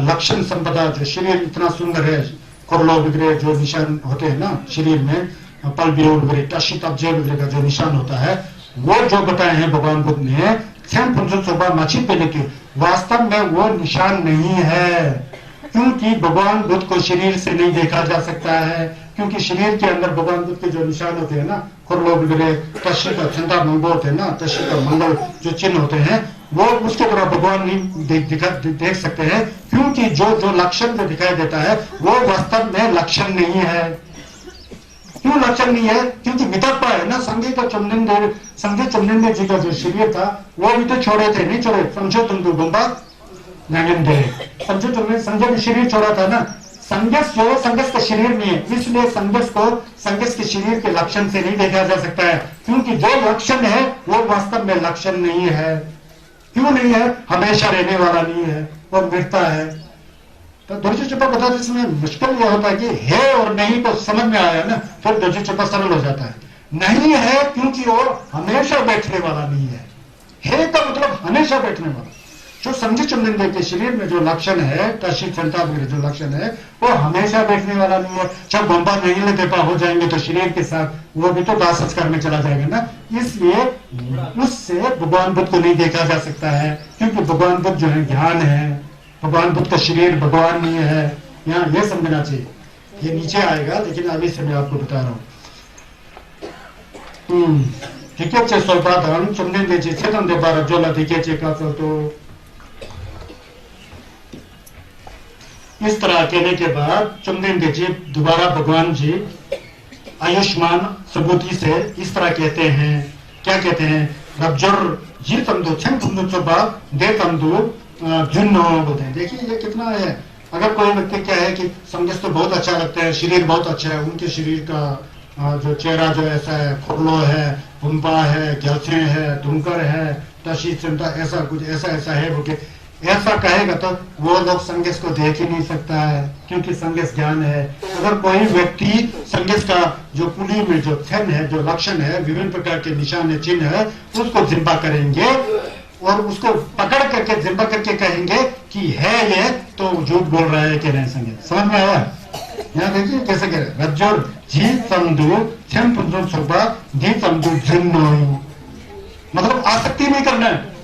लक्षण संपदा जो शरीर इतना सुंदर है, कुरलो वगैरह जो निशान होते हैं ना शरीर में, पल बिरोल वगैरह टशी तब्जे वगैरह का जो निशान होता है वो जो बताए हैं भगवान बुद्ध ने माची पे लेके वास्तव में वो निशान नहीं है। क्योंकि भगवान बुद्ध को शरीर से नहीं देखा जा सकता है, क्योंकि शरीर के अंदर भगवान बुद्ध के जो निशान होते हैं ना खुरलो वगैरह तशी का चंदा मंगो होते हैं ना, तशी का मंगल जो चिन्ह होते हैं वो उसके द्वारा भगवान नहीं देख सकते हैं। क्योंकि जो लक्षण जो दिखाई देता है वो वास्तव में लक्षण नहीं है। क्यों लक्षण नहीं है? क्योंकि वितर्पा है ना। संगे चमनिंदे जी का जो शरीर था वो भी तो छोड़े थे, नहीं छोड़े समझो तुम तो गुम्बा समझो तुमने संजय ने शरीर छोड़ा था ना। संगस जो संगस का शरीर नहीं है, इसलिए संगस को संगस के शरीर के लक्षण से नहीं देखा जा सकता है। क्योंकि जो लक्षण है वो वास्तव में लक्षण नहीं है। क्यों नहीं है? हमेशा रहने वाला नहीं है, वो मिटता है। तो दुर्जो चुपा बताते इसमें मुश्किल यह होता है कि है और नहीं को समझ में आया ना, फिर दुर्जो चुपा सरल हो जाता है। नहीं है क्योंकि वो हमेशा बैठने वाला नहीं है का मतलब हमेशा बैठने वाला। जो समझे चंदन के शरीर में जो लक्षण है टशी क्षमता वगैरह जो लक्षण है वो हमेशा बैठने वाला नहीं है। जब बम्बा नहीं देपा हो जाएंगे तो शरीर के साथ वो भी तो दाह संस्कार में चला जाएगा ना। इसलिए उससे भगवान बुद्ध को नहीं देखा जा सकता है, क्योंकि भगवान बुद्ध जो है ज्ञान है, भगवान बुद्ध का शरीर भगवान नहीं है। यहाँ यह समझना चाहिए। ये नीचे आएगा लेकिन अभी से मैं आपको बता रहा हूँ। ठीक है स्वल्पात हम चंदन दे चेतन दे बार जोला दिखे चेका तो इस तरह कहने के बाद चुमदेन जी दोबारा भगवान जी आयुष्मान सबूती से इस तरह कहते हैं। क्या कहते हैं? रब्जोर जी तमदो छन तमदो चोबा दे तमदो जुन्नो बोलते हैं। देखिए ये कितना है। अगर कोई व्यक्ति क्या है कि संगस तो बहुत अच्छा लगता है, शरीर बहुत अच्छा है, उनके शरीर का जो चेहरा जो ऐसा है, खुरलो है, पुंपा है, गलसे है, धुमकर है, तशी चिंता ऐसा कुछ ऐसा है वो ऐसा कहेगा तो वो लोग संगस को देख ही नहीं सकता है, क्योंकि संगस ज्ञान है। अगर कोई व्यक्ति संगस का जो कुली में जो थन है, जो लक्षण है, विभिन्न प्रकार के निशान है, चिन्ह है, उसको जिम्बा करेंगे और उसको पकड़ करके जिम्बा करके कहेंगे कि है ये, तो झूठ बोल रहा है कह रहे हैं संगस। समझ में आया? यहाँ देखिए कैसे कह रहे रज्जोर जी तमदू छम पुंजो सुबा दी तमदू जिन्नो, मतलब आसक्ति नहीं करना है।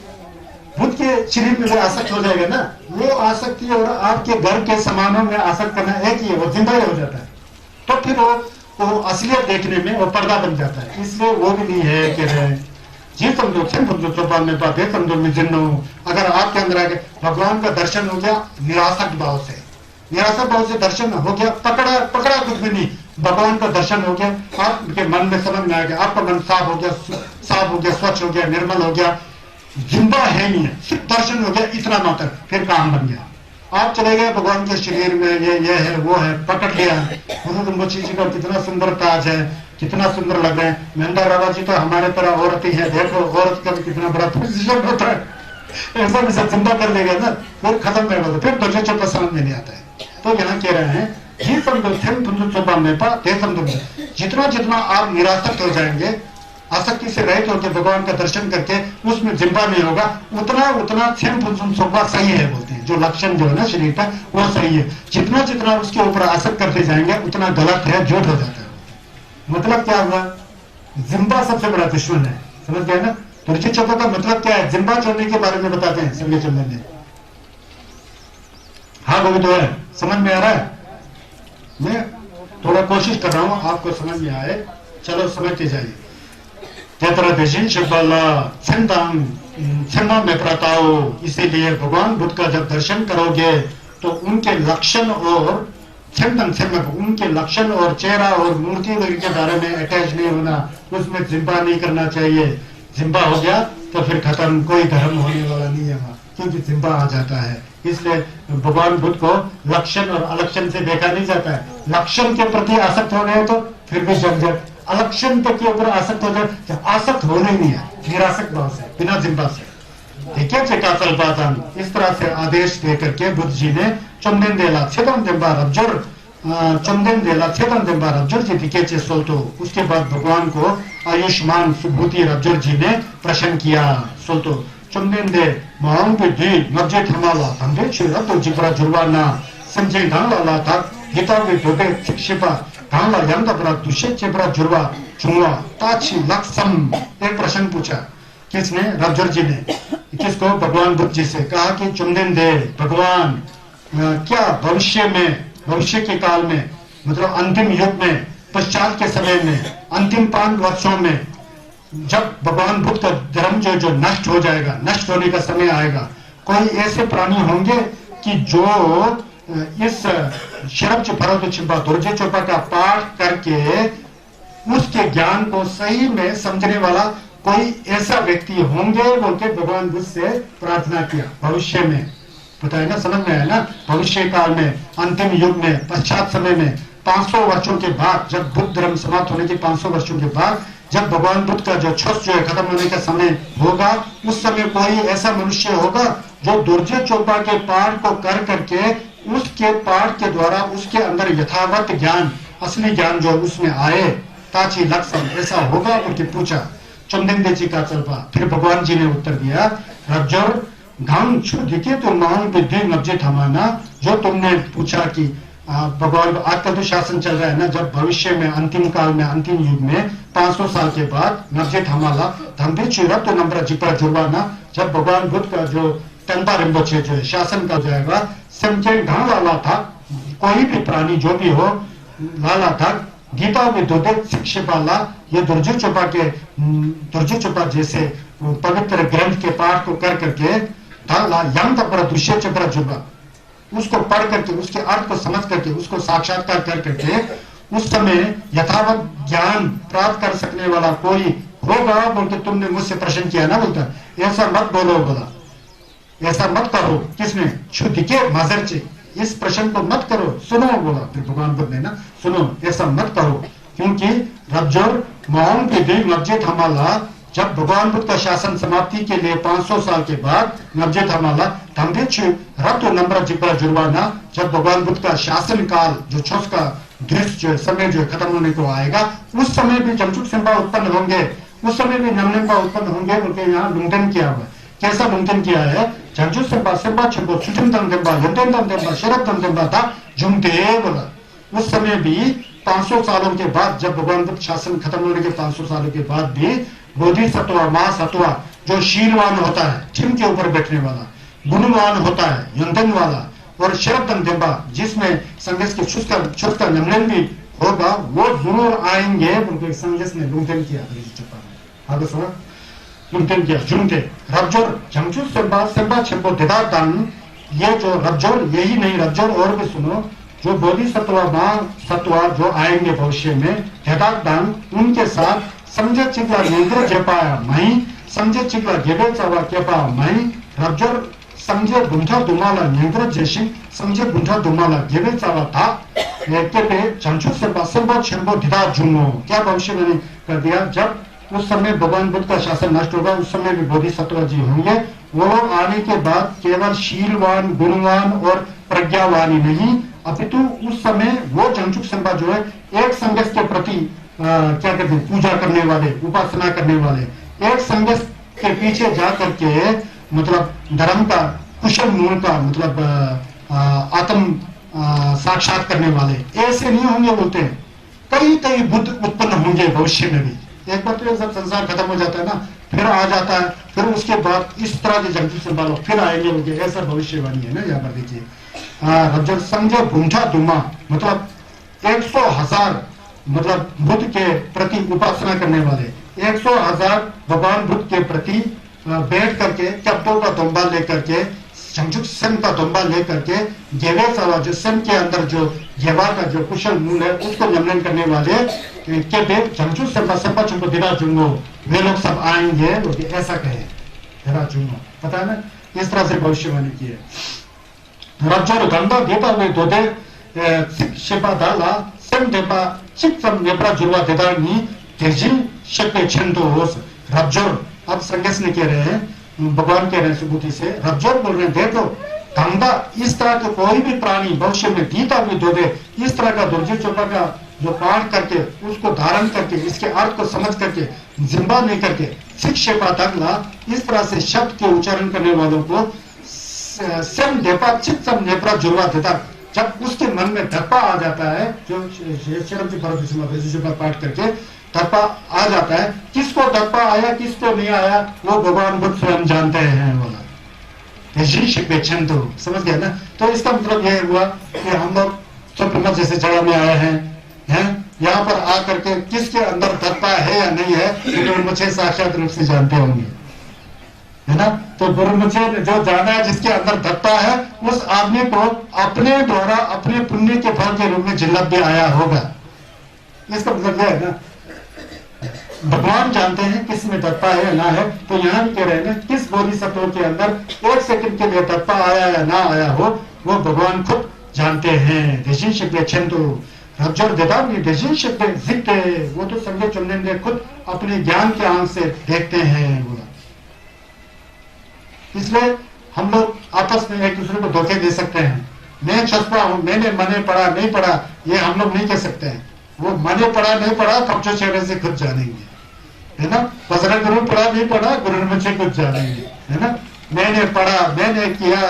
बुद्ध के शरीर में जो आसक्त हो जाएगा ना, वो आसक्ति और आपके घर के सामानों में आसक्त करना एक ही है, वो जिंदा ही हो जाता है। तो फिर वो असलियत देखने में वो पर्दा बन जाता है। इसलिए वो भी नहीं है कह रहे हैं जी समझो समझो चौपाल में बातें समझो में जिन्नो। अगर आपके अंदर आके भगवान का दर्शन हो गया निरासक भाव से, निरासक भाव से दर्शन हो गया, पकड़ा कुछ भी नहीं, भगवान का दर्शन हो गया, आपके मन में समझ में आ गया, आपका मन साफ हो गया, स्वच्छ हो गया, निर्मल हो गया, जिंदा है नहीं है, सिर्फ दर्शन हो गया इतना मात्र, फिर काम बन गया। आप चले गए भगवान के शरीर में, ये है वो है, पकड़ लिया। मुझे जी का कितना सुंदर ताज है, कितना सुंदर लग रहे हैं। मेहंदा रावा जी तो हमारे तरह औरत ही है, देखो औरत का भी कितना बड़ा पोजिशन होता है, ऐसा भी सब जिंदा कर लेगा ना, फिर खत्म कर देगा, फिर दर्जे चौथा समझ में नहीं आता है। तो यहाँ कह रहे हैं जितना जितना आप निरासक्त हो जाएंगे, आसक्ति से रहित होकर भगवान का दर्शन करके उसमें जिंदा नहीं होगा, उतना उतना सही है बोलते हैं। जो लक्षण जो है ना शरीर का वो सही है, जितना जितना उसके ऊपर आसक्त करते जाएंगे उतना गलत है, झूठ हो जाता है। मतलब क्या हुआ, जिंदा सबसे बड़ा दुश्मन है, समझ गए ना। तुर्जी चौथा का मतलब क्या है, जिंदा छोड़ने के बारे में बताते हैं संजय चंदन ने। हाँ वो तो है, समझ में आ रहा है, मैं थोड़ा कोशिश कर रहा हूं आपको समझ में आए, चलो समझते जाइए। में प्रताओ, इसीलिए भगवान बुद्ध का जब दर्शन करोगे तो उनके लक्षण और उनके लक्षण और चेहरा और मूर्ति के बारे में अटैच नहीं होना, उसमें जिंबा नहीं करना चाहिए। जिंबा हो गया तो फिर खत्म, कोई धर्म होने वाला नहीं है वहां, क्योंकि जिंबा आ जाता है। इसलिए भगवान बुद्ध को लक्षण और अलक्षण से देखा नहीं जाता है। लक्षण के प्रति आसक्त हो गए तो फिर भी झंझट, अलक्षण के ऊपर आसक्त हो जाए, आसक्त होने नहीं है, निरासक्त भाव से, बिना जिंबा से। देखिए चेकाचल पातन, इस तरह से आदेश दे करके बुद्ध जी ने चुमदेन देला छेदन दिम्बा रब्जुर, चुमदेन देला छेदन दिम्बा रब्जुर जी दिखे सोल्तो। उसके बाद भगवान को आयुष्मान सुभूति रब्जुर जी ने प्रश्न किया। सोल्तो चुमदेन दे माउंट दी नब्जे थमाला धंधे छुरा तो जिब्रा जुर्वाना संजय ढांगला था गीता के धोबे शिक्षिपा ढांगला यंग अपना दुष्य चिब्रा जुर्वा चुंगवा ताची लक्षम। एक प्रश्न पूछा, किसने, रब्जुर जी ने, किसको, भगवान बुद्ध जी से। कहा कि चुमदेन दे भगवान, क्या भविष्य में, भविष्य के काल में, मतलब अंतिम युग में, पश्चात के समय में, अंतिम 5 वर्षों में, जब भगवान बुद्ध का धर्म जो नष्ट हो जाएगा, नष्ट होने का समय आएगा, कोई ऐसे प्राणी होंगे कि जो इस शरब भरत छिपा दुर्जे चोपा का पाठ करके उसके ज्ञान को सही में समझने वाला कोई ऐसा व्यक्ति होंगे, बोल के भगवान बुद्ध से प्रार्थना किया। भविष्य में, पता है ना, समझ में है ना, भविष्य काल में, अंतिम युग में, पश्चात समय में, 500 वर्षों के बाद, जब बुद्ध धर्म समाप्त होने के 500 वर्षों के बाद, जब भगवान बुद्ध का जो छुस जो है खत्म होने का समय होगा, उस समय कोई ऐसा मनुष्य होगा जो दुर्जे चोपा के पाठ को कर करके उसके पाठ के द्वारा उसके अंदर यथावत ज्ञान, असली ज्ञान जो उसमें आए, ताची लक्षण ऐसा होगा, उनकी पूछा। चंदन जी का चलपा, फिर भगवान जी ने उत्तर दिया, रब्जुर घाम छु दिखे तो मान बुद्धि नब्जे थमाना। जो तुमने पूछा कि भगवान आजकल तो शासन चल रहा है ना, जब भविष्य में, अंतिम काल में, अंतिम युग में 500 साल के बाद नब्जे थमाला धम्बे चिरब तो नंबर जिपरा जुर्वाना, जब भगवान बुद्ध का जो टंबा रिम्बोचे जो है शासन का जाएगा, समझे ढांग लाला था, कोई भी प्राणी जो भी हो लाला था, गीता में दो शिक्षपाला, ये दुर्जे चोपा जैसे पवित्र ग्रंथ के पाठ को कर करके दृश्य चपरा जुबा, उसको पढ़ करके, उसके अर्थ को समझ करके, उसको साक्षात्कार कर करके उस समय यथावत ज्ञान प्राप्त कर सकने वाला कोई होगा, बोलते तुमने मुझसे प्रश्न किया ना, बोलता ऐसा मत बोलो, बोला ऐसा मत करो। किसने, शुद्ध के मजरचे, इस प्रश्न को मत करो, सुनो, बोला फिर भगवान बुद्ध ने ना, सुनो, ऐसा मत करो, क्योंकि रब्जुर माउंट के दिल नब्जे थमाला, जब भगवान बुद्ध का शासन समाप्ति के लिए 500 साल के बाद नब्जे थमाला धम्बे रब नंबर जिब्रा जुर्वाना, जब भगवान बुद्ध का शासन काल जो छुस का दृश्य जो समय जो खत्म होने को आएगा, उस समय भी जमचुक सिंबा उत्पन्न होंगे, उस समय भी नमनिम्बा उत्पन्न होंगे, उनके यहाँ लुंठन किया हुआ। कैसा लुंठन किया है, जंजू सिंबा सिंबा छिपो सुजम दम दिम्बा यंतन दम दिम्बा शरद दम दिम्बा था जुमते बोला। उस समय भी 500 सालों के बाद, जब भगवान बुद्ध शासन खत्म होने के 500 सालों के बाद भी बोधिसत्व महासत्व जो शीलवान होता है, छिम के ऊपर बैठने वाला, गुणवान होता है, यंतन वाला, और शरद दम दिम्बा जिसमें संघर्ष के छुस का नमन भी होगा, वो जरूर आएंगे, उनके संघर्ष ने लुंठन किया। आगे सुना, लुंठन किया, जुमते रब्जुर जमचू सिंबा छिपो दिदा दान, ये जो रब्जुर, यही नहीं रब्जुर और भी सुनो, जो बोधिसत्व महासत्व जो आएंगे भविष्य में, दान, उनके साथ समझे चित्रा नेत्र जपाया मई 성제 지가 개별자와 개바 마이 랍절 성제 분타 도마라 년그러 제신 성제 분타 도마라 개별자와 다 केपे जंचु संबा छंबो दिदा जुमो क्या भविष्य मैंने कर दिया जब उस समय भगवान बुद्ध का शासन नष्ट होगा उस समय भी बोधिसत्व जी होंगे वो आने के बाद केवल शीलवान गुणवान और प्रज्ञावान ही नहीं अपितु उस समय वो जंचुक संबा जो है एक संगत के प्रति क्या कहते हैं पूजा करने वाले उपासना करने वाले एक संगत के पीछे जा करके मतलब धर्म का कुशल मूल का मतलब आत्म साक्षात करने वाले ऐसे नहीं होंगे बोलते हैं कई कई बुद्ध उत्पन्न होंगे भविष्य में भी एक बार तो सब संसार खत्म हो जाता है ना फिर आ जाता है फिर उसके बाद इस तरह के जंतु से बालों फिर आएंगे उनके ऐसा भविष्यवाणी है ना यहाँ पर देखिए जब समझे गुंठा दुमा मतलब 100,000 मतलब बुद्ध के प्रति उपासना करने वाले 100,000 भगवान बुद्ध के प्रति बैठ करके कब्बों का दोंबा लेकर के जंचुक सन का दोंबा लेकर के गेवे सवा जो सन के अंदर जो गेवा का जो कुशल मूल है उसको नमन करने वाले के देव जंचुक सन का संपा चुंबो दिरा जुंगो वे लोग सब आएंगे वो ऐसा कहे दिरा जुंगो पता है ना इस तरह से भविष्यवाणी की है रज्जर गंगा देता हुए दोदे शिपा दाला सम देपा चित्तम नेपरा जुलवा देदानी तेजिल शक्य छंदो होस रज्जर अब संगस ने कह रहे हैं भगवान कह रहे हैं सुबुद्धि से रज्जर बोल रहे हैं देखो गंगा इस तरह के कोई भी प्राणी भविष्य में गीता में दो दे इस तरह का दुर्जय चोपा का जो पाठ करके उसको धारण करके इसके अर्थ को समझ करके जिम्बा नहीं करके शिक्षेपा तकला इस तरह से शब्द के उच्चारण करने वालों को सम देपा चित्तम नेपरा जुड़वा देता जब उसके मन में धप्पा आ जाता है जो शरम जी पाठ करके धप्पा आ जाता है किसको धप्पा आया किसको नहीं आया वो भगवान बुद्ध स्वयं जानते हैं बोला समझ गया ना तो इसका मतलब यह हुआ कि हम लोग सुप्रीम जैसे जगह में आए हैं यहाँ पर आकर के किसके अंदर धप्पा है या नहीं है तो मुझे साक्षात रूप से जानते होंगे है ना तो गुरु मुझे जो जाना है जिसके अंदर धप्पा है उस आदमी को अपने द्वारा अपने पुण्य के फल के रूप में जिल्लत भी आया होगा इसका मतलब यह है ना भगवान जानते हैं किस में तत्पा है या ना है तो यहाँ भी कह रहे हैं किस बोधिसत्व के अंदर एक सेकंड के लिए तत्पा आया या ना आया हो वो भगवान खुद जानते हैं देशी शक्ति छंदो रज्जर देता देशी शक्ति जिक्ते वो तो संजय चुनने खुद अपने ज्ञान के आंख से देखते हैं बोला इसलिए हम लोग आपस में एक दूसरे को धोखे दे सकते हैं मैं चस्पा हूं मैंने मने पढ़ा नहीं पढ़ा ये हम लोग नहीं कह सकते हैं वो मने पढ़ा नहीं पढ़ा कब्जो चेहरे से खुद जानेंगे है ना बजरंग गुरु पढ़ा नहीं पढ़ा गुरु मुझे खुद जानेंगे है ना मैंने पढ़ा मैंने किया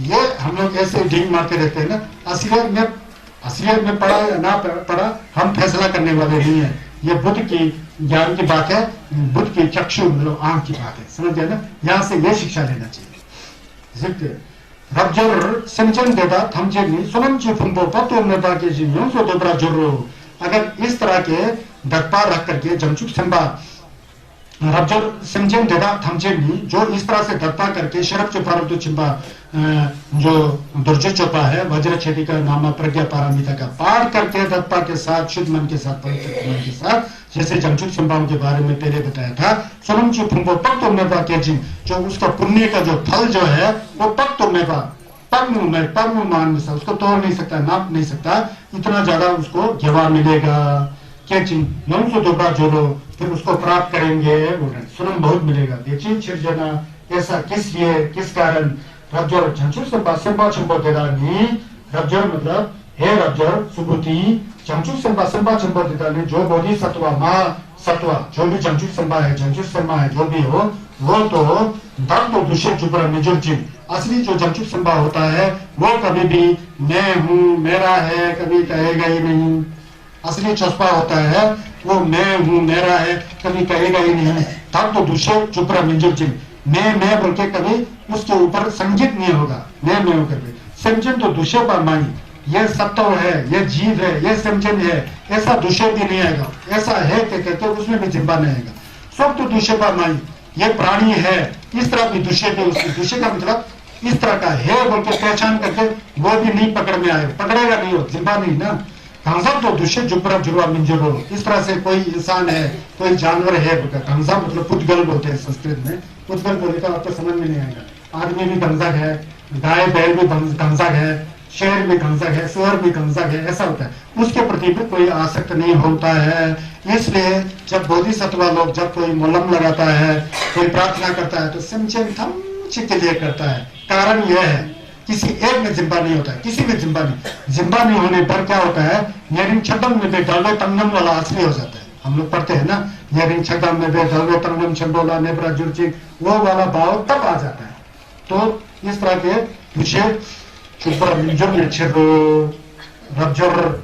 ये हम लोग ऐसे ढींग मारते रहते हैं ना असलियत में पढ़ा या ना पढ़ा हम फैसला करने वाले नहीं है ये बुद्ध की ज्ञान की बात है बुद्ध की चक्षु मतलब आंख की बात है समझ गए ना यहाँ से ये शिक्षा लेना चाहिए रब्जर सिंचन देता थमचे नहीं सुनम ची फुंबो पत्तो में बाकी जी यूं सो दोबरा जुर्रो अगर इस तरह के दत्पा रख करके जमचुक संबा रब्जर सिंचन देता थमचे नहीं जो इस तरह से दत्पा करके शरब चुपारब तो चिंबा जो दुर्जय चौपा है वज्र छेदी का नामा प्रज्ञा पारमिता का पार करके दत्पा के साथ शुद्ध मन के साथ पवित्र मन के साथ जैसे जमचुक संभाव के बारे में पहले बताया था सोनम चु फुंबो पक तो में बा के जो उसका पुण्य का जो फल जो है वो पक तो में बा पग मान में उसको तोड़ नहीं सकता नाप नहीं सकता इतना ज्यादा उसको जवा मिलेगा क्या चिन्ह नौ सौ दोबरा जोड़ो फिर उसको प्राप्त करेंगे सुनम बहुत मिलेगा देखिए छिरजना ऐसा किस लिए किस कारण रब्जर झंझुर संपा रब्जर मतलब हे रब्जर सुबुति झंझुर संपा जो बोधि सत्वा महा सत्वा जो भी झंझुर संपा है जो भी हो वो तो धर्म तो दूसरे चुपरा निजुर चिन्ह असली जो जमचुक संभा होता है वो कभी भी मैं हूँ मेरा है कभी कहेगा ही नहीं असली चस्पा होता है वो मैं हूँ मेरा है कभी कहेगा ही नहीं तब तो दूसरे चुपरा मिंजुर चिन्ह मैं बोल के कभी उसके ऊपर संगीत नहीं होगा मैं होकर भी संजन तो दूसरे पर मानी ये सत्व है ये जीव है ये संजन है ऐसा दूसरे भी नहीं आएगा ऐसा है कहते उसमें भी जिम्बा नहीं आएगा सब तो दूसरे पर मानी ये प्राणी है इस तरह भी दूसरे पे उसकी दूसरे का मतलब इस तरह का है बोल के पहचान करके वो भी नहीं पकड़ में आए पकड़ेगा नहीं हो जिम्बा नहीं ना कंसा तो दुष्य जुबरा जुबा मिंजरो, इस तरह से कोई इंसान है, कोई जानवर है, कंसा मतलब पुद्गल बोलते हैं संस्कृत में। पुद्गल बोले तो आपको समझ में नहीं आएगा। आदमी भी कंसक है, गाय बैल भी कंसक है, शेर भी कंसक है, सुअर भी कंसक है, ऐसा होता है। उसके प्रति भी कोई आसक्त नहीं होता है। इसलिए जब बोधिसत्व लोग जब कोई मलम लगाता है, कोई प्रार्थना करता है, तो सिमचन थम के लिए करता है। कारण यह है किसी एक में जिम्बा नहीं होता है, किसी में जिम्बा नहीं। जिम्बा नहीं होने पर क्या होता है, नेरिंग छदम में बे दलवे तंगम वाला असली हो जाता है। हम लोग पढ़ते हैं ना, नेरिंग छदम में बे दलवे तंगम छंडोला नेबरा जुर्चिक, वो वाला भाव तब आ जाता है। तो इस तरह के विषय शुभ्र मिंजुर में छिरो रब्जर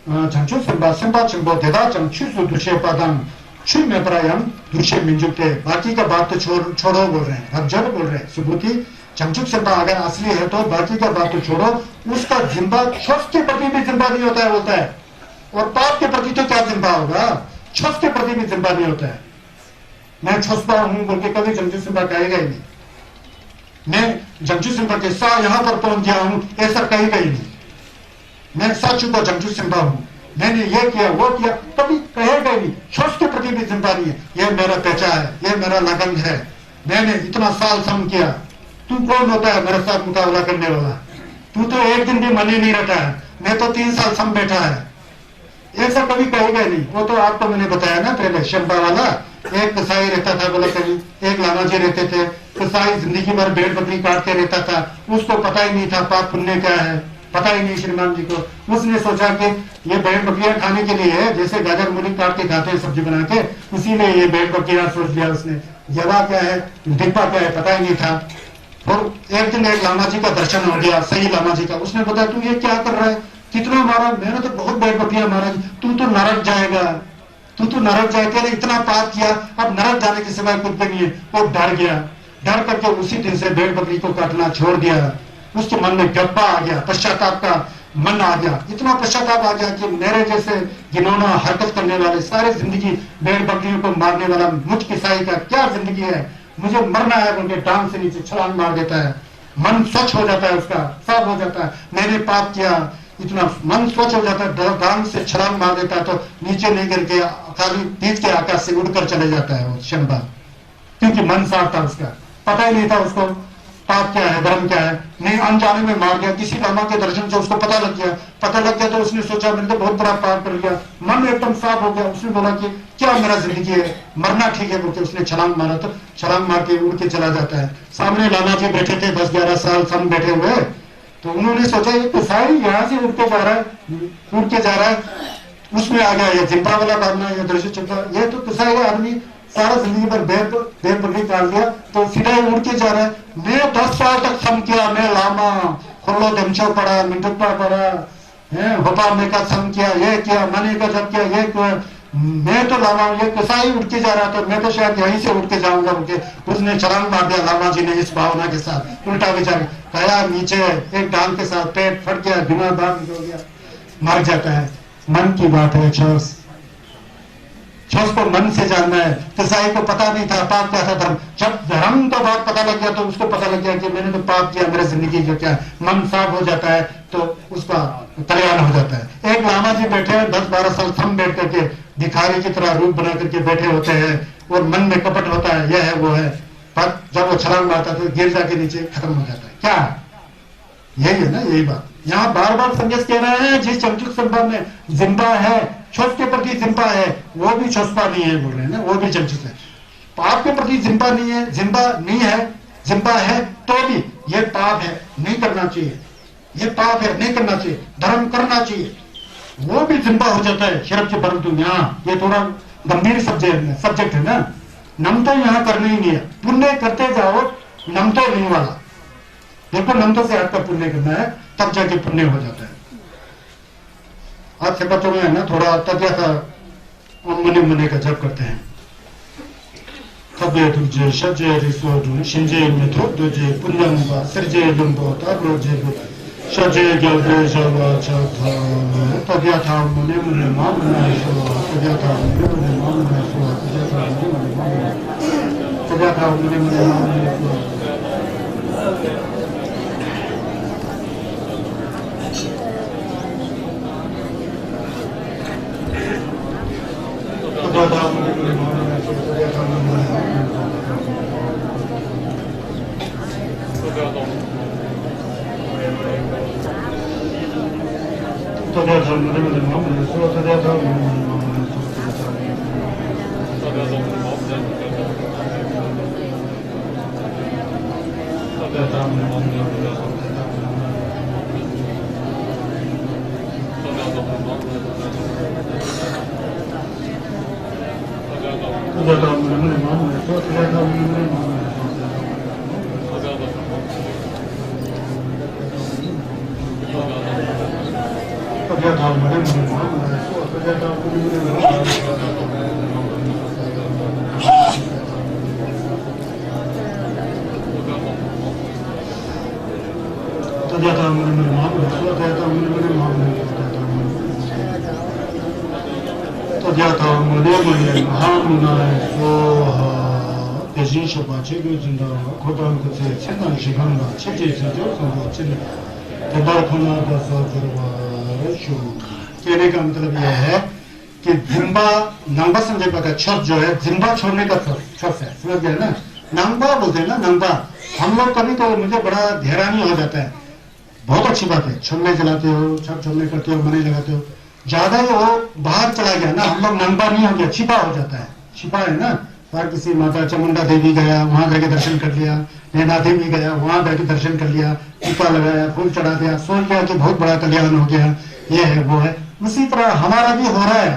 झंचु सिंबा सिंबा चिंबो देदा चंचु दुषे पदम छु में प्रायम दुषे मिंजुते। बाकी का बात तो छोड़ो बोल रहे हैं, रब्जर बोल रहे हैं। सुबुति चमचुक सिंबा अगर असली है तो बाकी का बात तो छोड़ो, उसका जिम्बा छस के प्रति भी जिम्बा नहीं होता है बोलता है। और पाप के प्रति तो क्या जिम्बा होगा, छस के प्रति भी जिम्बा नहीं होता है। मैं छसपा हूं बोल के कभी चमचुक सिंबा कहेगा ही नहीं। मैं जमचू सिंबा के सा यहां पर पहुंच गया हूं ऐसा कहेगा ही नहीं। मैं सच को जमचू सिंबा हूं, मैंने ये किया वो किया, कभी कहेगा ही नहीं। छस के प्रति भी जिम्बा नहीं है। ये मेरा पेचा है, ये मेरा लगन है, मैंने इतना साल सम किया। तू कौन होता है मेरे साथ मुकाबला करने वाला? तू तो एक दिन भी मन ही नहीं रहता है, मैं तो 3 साल सम बैठा है, ऐसा कभी कहेगा नहीं। वो तो आपको मैंने बताया ना पहले, शंबा वाला एक कसाई रहता था बोला कहीं, एक लामाजी रहते थे। कसाई जिंदगी भर भेड़ बकरी काट के रहता था, उसको पता ही नहीं था पाप पुण्य क्या है, पता ही नहीं श्रीमान जी को। उसने सोचा कि ये भेड़ बकरियां खाने के लिए है, जैसे गाजर मूली काट के खाते हैं सब्जी बना के, इसीलिए ये भेड़ बकरियां सोच लिया उसने। जवा क्या है दिब्बा क्या है पता ही नहीं था। और एक दिन एक लामा जी का दर्शन हो गया, सही लामा जी का। उसने बताया तू ये क्या कर रहा है, कितना मारा? मैंने तो बहुत भेड़ बकरियां मारा। तू तो नरक जाएगा, तू तो नरक जाएगा, इतना पाप किया, अब नरक जाने के सिवाय कुछ भी नहीं है। वो डर गया, डर करके उसी दिन से भेड़ बकरी को काटना छोड़ दिया। उसके मन में गप्पा आ गया, पश्चाताप का मन आ गया। इतना पश्चाताप आ गया कि मेरे जैसे घिनौना हरकत करने वाले सारे जिंदगी भेड़ बकरियों को मारने वाला मुझ किसाई का क्या जिंदगी है, मुझे मरना है। उनके टांग से नीचे छलांग मार देता है, मन स्वच्छ हो जाता है, उसका साफ हो जाता है। मैंने पाप किया, इतना मन स्वच्छ हो जाता है, टांग से छलांग मार देता है तो नीचे नहीं गिर के खाली बीच के आकाश से उड़कर चले जाता है वो शंबा, क्योंकि मन साफ था उसका। पता ही नहीं था उसको पाप क्या है धर्म क्या है, नहीं अनजाने में मार दिया। किसी लामा के दर्शन से उसको पता लग गया। पता लग गया तो उसने सोचा मैंने तो बहुत बड़ा पाप कर लिया, मन एकदम साफ हो गया। उसने बोला कि क्या मेरा जिंदगी है, मरना ठीक है बोलते उसने छलांग मारा, तो छलांग मार के उड़ के चला जाता है। सामने लामा जी बैठे थे 10-11 साल सम बैठे हुए, तो उन्होंने सोचा ये कसाई यहाँ से उड़ के जा रहा है, उड़ के जा रहा है। उसमें आ गया ये जिम्बा वाला भावना, ये दृश्य चुका, ये तो कसाई आदमी सारा जिंदगी भर भेड़ बकरी काट दिया तो सीधा ही उड़ के जा रहा है। मैं 10 साल तक सम किया, मैं लामा खुल्लो दमचो पड़ा, मिंटुप्पा पड़ा है, होपा में का सम किया, ये किया, मने का जब किया, ये किया, मैं तो लामा, ये कसाई उड़ के जा रहा था, मैं तो शायद यहीं से उड़ के जाऊंगा उनके। उसने छलांग मार दिया लामा जी ने इस भावना के साथ, उल्टा विचार गया नीचे, एक डाल के साथ पेट फट गया, दिमाग बाहर हो गया, मर जाता है। मन की बात है, छस को मन से जानना है। कसाई को पता नहीं था पाप क्या था धर्म। जब धर्म का बात पता लग गया तो उसको पता लग गया कि मैंने तो पाप किया, मेरी जिंदगी जो क्या है। मन साफ हो जाता है तो उसका कल्याण हो जाता है। एक लामा जी बैठे हैं 10-12 साल थम बैठ करके भिखारी की तरह रूप बना करके बैठे होते हैं और मन में कपट होता है, यह है वो है, पर जब वो छलांग मारता है तो गिर जाके नीचे खत्म हो जाता है। क्या यही है ना, यही बात यहाँ बार बार संन्यास कह रहे हैं। जिस चमचुक संभव में जिम्बा है, छुप के प्रति जिम्बा है, वो भी छुपा नहीं है बोल रहे हैं ना, वो भी चमचुक है। पाप के प्रति जिम्बा नहीं है, जिम्बा नहीं है, जिम्बा है तो भी ये पाप है, नहीं करना चाहिए, ये पाप है, नहीं करना चाहिए, धर्म करना चाहिए, वो भी जिम्बा हो जाता है शरब से। परंतु यहाँ ये थोड़ा गंभीर सब्जेक्ट है ना, नम तो यहाँ करना ही नहीं है। पुण्य करते जाओ, नम तो नहीं वाला, बिल्कुल नमतों से हटकर पुण्य करना है, तब जाके पुण्य हो जाता है। आज से बच्चों में है ना थोड़ा तबियत का मने मने का जप करते हैं। तबियत तुझे शजे रिसोडु शिंजे मिथो तुझे पुण्यम वा सिरजे लुंबो ताब्रोजे शजे गलबे जवा चथा तबियत मने मने मामना सो तबियत मने मने मामना सो तबियत मने मने मामना तबियत मने मने मामना सो। कहने का मतलब यह है कि जिम्बा नंबा संजय का छत जो है जिम्बा छोड़ने का छत है, समझ गए ना। नंबा बोलते हैं ना, नंबा। हम लोग कभी तो मुझे बड़ा हैरानी हो जाता है, बहुत अच्छी बात है, छोड़ने जलाते हो, छत छोड़ने करते हो, मने लगाते हो, ज्यादा ही वो बाहर चला गया ना, हम लोग नंबा नहीं हो गया, छिपा हो जाता है, छिपा है ना। बाहर किसी माता चामुंडा देवी गया, वहां जाके दर्शन कर लिया, नैना देवी गया, वहां जाके दर्शन कर लिया, टीका लगाया, फूल चढ़ा दिया, सोच लिया कि बहुत बड़ा कल्याण हो गया, ये है वो है। उसी तरह हमारा भी हो रहा है,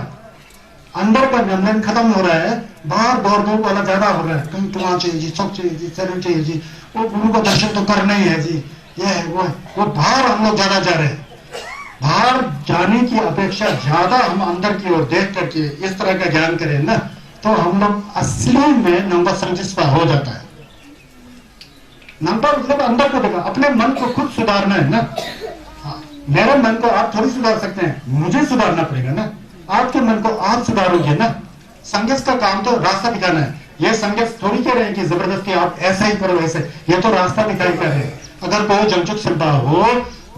अंदर का नियमन खत्म हो रहा है, बाहर दौड़ दौड़ वाला ज्यादा हो रहा है, कहीं तुम्हारा चाहिए जी, सब चाहिए जी, शरीर चाहिए जी, वो गुरु का दर्शन तो करना ही है जी, ये है वो है। वो बाहर हम लोग ज्यादा जा रहे हैं, बाहर जाने की अपेक्षा ज्यादा हम अंदर की ओर देख करके इस तरह का ज्ञान करें ना, तो हम लोग असली में नंबर संजिस्पा हो जाता है। नंबर मतलब अंदर को देखा, अपने मन को खुद सुधारना है ना। मेरे मन को आप थोड़ी सुधार सकते हैं, मुझे सुधारना पड़ेगा ना। आपके मन को आप सुधारोगे ना। संगत का काम तो रास्ता दिखाना है। ये संगत थोड़ी कह रहे हैं कि जबरदस्ती आप ऐसा ही करो ऐसे, ये तो रास्ता दिखाई कर रहे हैं। अगर कोई जमचुक सिंपा हो,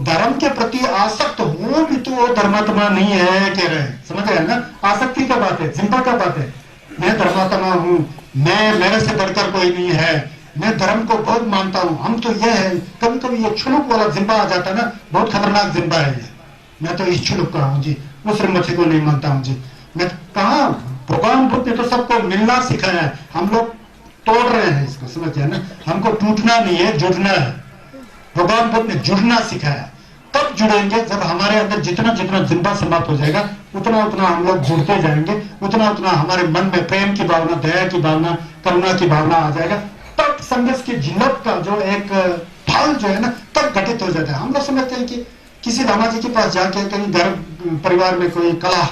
धर्म के प्रति आसक्त हो भी, तो वो धर्मात्मा नहीं है कह रहे हैं, समझ रहे हैं ना। आसक्ति का बात है, चिंता का बात है। मैं धर्मात्मा हूँ, मैं मेरे से बढ़कर कोई नहीं है, मैं धर्म को बहुत मानता हूँ, हम तो ये है। कभी कभी ये छुलुक वाला जिम्बा आ जाता है ना, बहुत खतरनाक जिम्बा है ये। मैं तो इस छुलुक का हूँ जी, उस मच्छी को नहीं मानता हूँ जी। मैं कहा, भगवान बुद्ध ने तो सबको मिलना सिखाया है, हम लोग तोड़ रहे हैं इसको, समझिए ना। हमको टूटना नहीं है, जुड़ना है। भगवान बुद्ध ने जुड़ना सिखाया। तब जुड़ेंगे जब हमारे अंदर जितना जितना जिम्बा समाप्त हो जाएगा, उतना उतना हम लोग जुड़ते जाएंगे, उतना उतना हमारे मन में प्रेम की भावना, दया की भावना, करुणा की भावना आ जाएगा। तब संघर्ष की जिल्लत का जो एक फल जो है ना, तब घटित हो जाता है। हम लोग समझते हैं कि किसी लामा जी के पास जाके, कहीं घर परिवार में कोई कला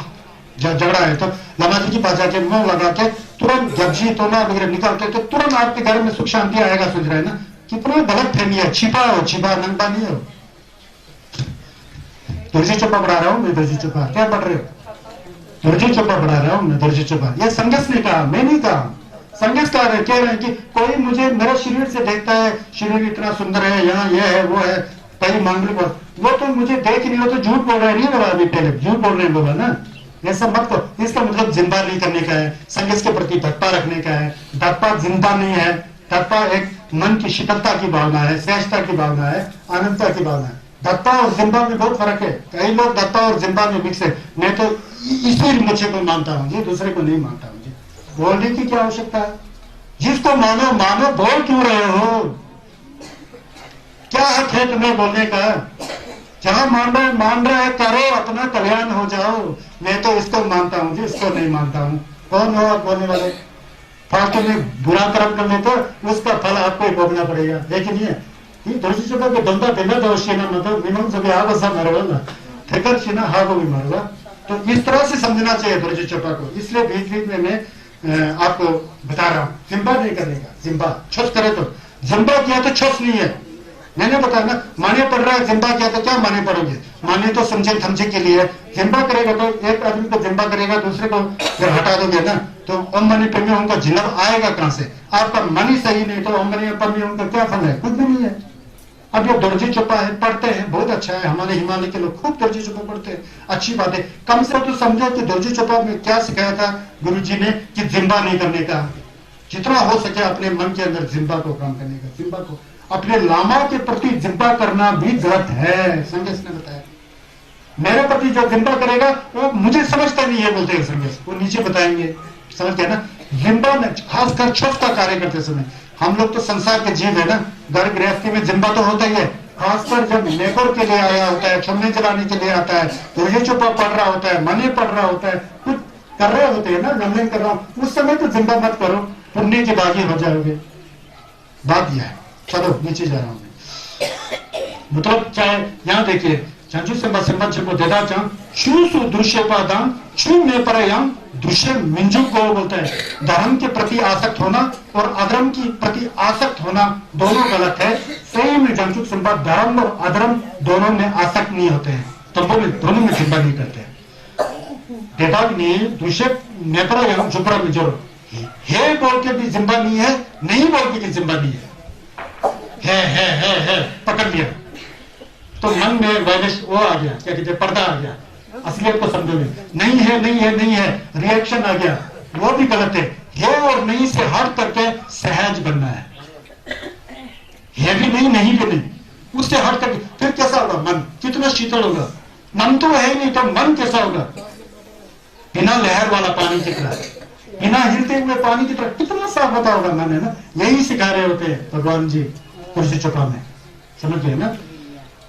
झगड़ा है, तो लामा जी के पास जाके मुंह लगा के तुरंत गब्जी तोना वगैरह निकाल के, तो तुरंत आपके घर में सुख शांति आएगा, सोच रहे हैं ना। कितना गलत फहमी है। छिपा हो, छिपा नंगा नहीं हो। दुर्जी चोपा पढ़ा रहा हूँ मैं, दुर्जी चोपा क्या पढ़ रहे हो? दुर्जी चोपा पढ़ा रहा हूँ मैं, दुर्जी चोपा। ये संघर्ष ने कहा, मैं नहीं कहा। संघर्ष कह रहे हैं कि कोई मुझे मेरे शरीर से देखता है, शरीर इतना सुंदर है, यहाँ ये है वो है, कहीं मांगलिक पर, वो तो मुझे देख नहीं, हो तो झूठ बोल रहा है। नहीं बोला अभी पहले, झूठ बोल रहे हैं बोला ना, ऐसा मत करो। इसका मतलब जिंदा नहीं करने का है, संघर्ष के प्रति डटपा रखने का है। डटपा जिंदा नहीं है, डटपा एक मन की शीतलता की भावना है, श्रेष्ठता की भावना है, आनंदता की भावना है। दत्ता और जिम्बा में बहुत फर्क है। कई लोग दत्ता और जिम्बा में मिक्स है। मैं तो इसी मुझे को मानता हूँ जी, दूसरे को नहीं मानता हूँ जी। बोलने की क्या आवश्यकता है? जिसको मानो मानो, बोल क्यों रहे हो? क्या हक है तुम्हें बोलने का? जहां मान रहे करो, अपना कल्याण हो जाओ। मैं तो इसको मानता हूँ जी, इसको नहीं मानता हूँ। कौन हो आप बोलने वाले? फालतू में बुरा कर्म करने तो उसका फल आपको ही भोगना पड़ेगा, है कि नहीं है? धंधा देना दो मतलब मिनिमम सभी आग सा मरवा ठेकर सीना हा को भी मरवा। तो इस तरह से समझना चाहिए दुर्जी चोपा को। इसलिए बीच बीच में मैं आपको बता रहा हूँ, जिम्बा नहीं करने का। जिम्बा छुस करे तो जिम्बा किया तो छुस नहीं है। मैंने बताया ना, माने पड़ रहा है, जिम्बा किया तो क्या माने पड़ोगे? माने तो समझे थमझे के लिए। जिम्बा करेगा तो एक आदमी को जिम्बा करेगा, दूसरे को फिर हटा दोगे ना, तो ओम मनी पम्मी उनका जिन्नब आएगा कहां से? आपका मन ही सही नहीं तो ओम मनी पम्मी उनका क्या फल है? कुछ भी नहीं है। अब ये दुर्जी चोपा है, पढ़ते हैं, बहुत अच्छा है। हमारे हिमालय के लोग खूब दुर्जी चोपा पढ़ते हैं, अच्छी बात है। कम से कम तो समझो कि दुर्जी चोपा में क्या सिखाया था गुरु जी ने, कि जिम्बा नहीं करने का। जितना हो सके अपने मन के अंदर जिम्बा को काम करने का। जिम्बा को अपने लामा के प्रति जिम्बा करना भी गलत है, संघर्ष ने बताया। मेरे प्रति जो जिम्बा करेगा वो मुझे समझता नहीं है बोलते हैं संदेश, वो नीचे बताएंगे, समझ गए ना। जिम्बा में खासकर छुप का कार्य करते समय, हम लोग तो संसार के जीव है ना, घर गृहस्थी में जिम्बा तो होता ही है, खासकर जब लेबर के लिए आया होता है, छमने जलाने के लिए आता है, तो ये चुपा पढ़ रहा होता है, मने पढ़ रहा होता है, कुछ कर रहे होते हैं ना, जमने कर रहा हूं, उस समय तो जिम्बा मत करो, पुण्य की बागी हो जाओगे। बात यह है। चलो नीचे जा रहा हूं मैं। मतलब चाहे यहां देखिए, Chanchu semba semba चंपो देदा चां चू सु दृश्य पादां चू में पर यं दृश्य मिंजू को बोलता है। धर्म के प्रति आसक्त होना और अधर्म की प्रति आसक्त होना दोनों गलत है। सही में चंचु semba धर्म और अधर्म दोनों में आसक्त नहीं होते हैं, तो दोनों में जिम्बा नहीं करते। देदा ने दृश्य में पर यं जुपरा मिंजो है बोल के भी जिम्बा नहीं है, नहीं बोल के भी जिम्बा नहीं है, पकड़ लिया तो मन में वायरस वो आ गया, क्या कहते हैं, पर्दा आ गया, असलियत को समझोगे, नहीं है नहीं है नहीं है, रिएक्शन आ गया, वो भी गलत है और नहीं से हट करके सहज बनना है भी नहीं, नहीं भी नहीं, उससे हट करके फिर कैसा होगा मन, कितना शीतल होगा, मन तो है नहीं तो मन कैसा होगा, बिना लहर वाला पानी की तरह, बिना हिलते हुए पानी की तरह, कितना साफ होता होगा मन, है ना। यही सिखा रहे होते हैं भगवान जी कुर्सी चौपा में, समझ गए ना।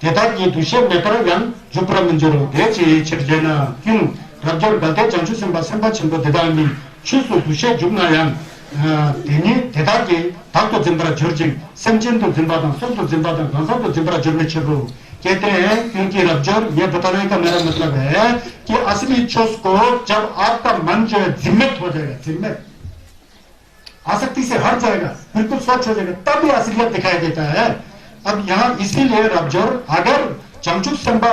ये दूसरे मेपर यंग जुप्र मंजूर देची छिटजेना क्यों रब्जोर गलते चंचु संबा संबा चंबो देदानी छुसु दूसरे जुमना यंग तेनी देदा के ताक तो जिम्बरा जुर्जिंग संजन तो जिम्बादां सब तो जिम्बादां गांसा तो जिम्बरा जुर्मे छिरो। कहते हैं क्योंकि रब्जोर ये बताने का मेरा मतलब है कि असली चुस को जब आपका मन जो है जिम्मित हो जाएगा, जिम्मित आसक्ति से हट जाएगा, बिल्कुल स्वच्छ हो जाएगा, तब ये असलियत दिखाई देता है। अब यहाँ इसीलिए रब्जोर अगर जमचुक संबा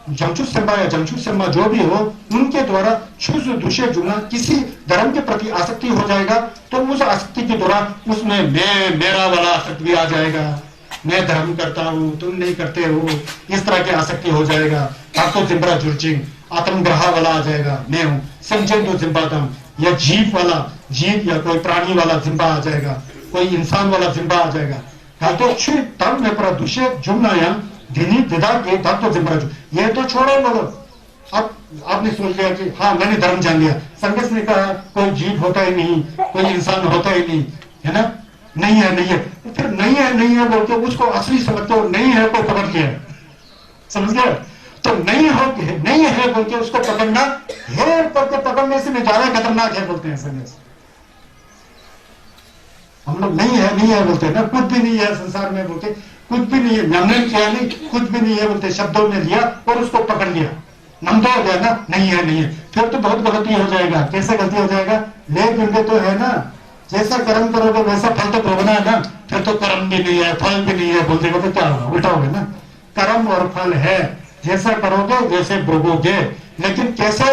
या जमचुक संबा जो भी हो उनके द्वारा छुस दूसरे जुना किसी धर्म के प्रति आसक्ति हो जाएगा तो उस आसक्ति के दौरान उसमें मैं मेरा वाला आसक्ति भी आ जाएगा, मैं धर्म करता हूँ तुम नहीं करते हो, इस तरह की आसक्ति हो जाएगा। तब तो जिम्बरा जुर्जिंग आत्मग्रह वाला आ जाएगा, मैं हूँ संजय तो जिम्बाता या जीव वाला, जीव या कोई प्राणी वाला जिम्बा आ जाएगा, कोई इंसान वाला जिम्बा आ जाएगा। तो तब में पर दूसरे जुमनाया दिनी दिदा के तब तो जिम्बरा जु ये तो छोड़ो लोगो। अब आपने सोच लिया कि हाँ मैंने धर्म जान लिया, संघर्ष ने कहा कोई जीव होता ही नहीं, कोई इंसान होता ही नहीं, है ना, नहीं है नहीं है, तो फिर नहीं है बोल के उसको असली समझते हो, नहीं है को पकड़ लिया, समझ गए। तो नहीं है बोल के उसको पकड़ना है, पकड़ने से ज्यादा खतरनाक है बोलते हैं संघर्ष। हम लोग नहीं है बोलते हैं ना, कुछ भी नहीं है संसार में बोलते, कुछ भी नहीं है, नमने किया नहीं, कुछ भी नहीं है बोलते, शब्दों में लिया और उसको पकड़ लिया, नमदा हो गया ना, नहीं है, फिर तो बहुत गलती हो जाएगा। कैसे गलती हो जाएगा, ले तो है ना, जैसा कर्म करोगे वैसा फल तो भोगना है ना, फिर तो कर्म भी नहीं है फल भी नहीं है बोलते तो क्या होगा, उल्टा होगा ना। कर्म और फल है, जैसा करोगे वैसे भोगोगे, लेकिन कैसे,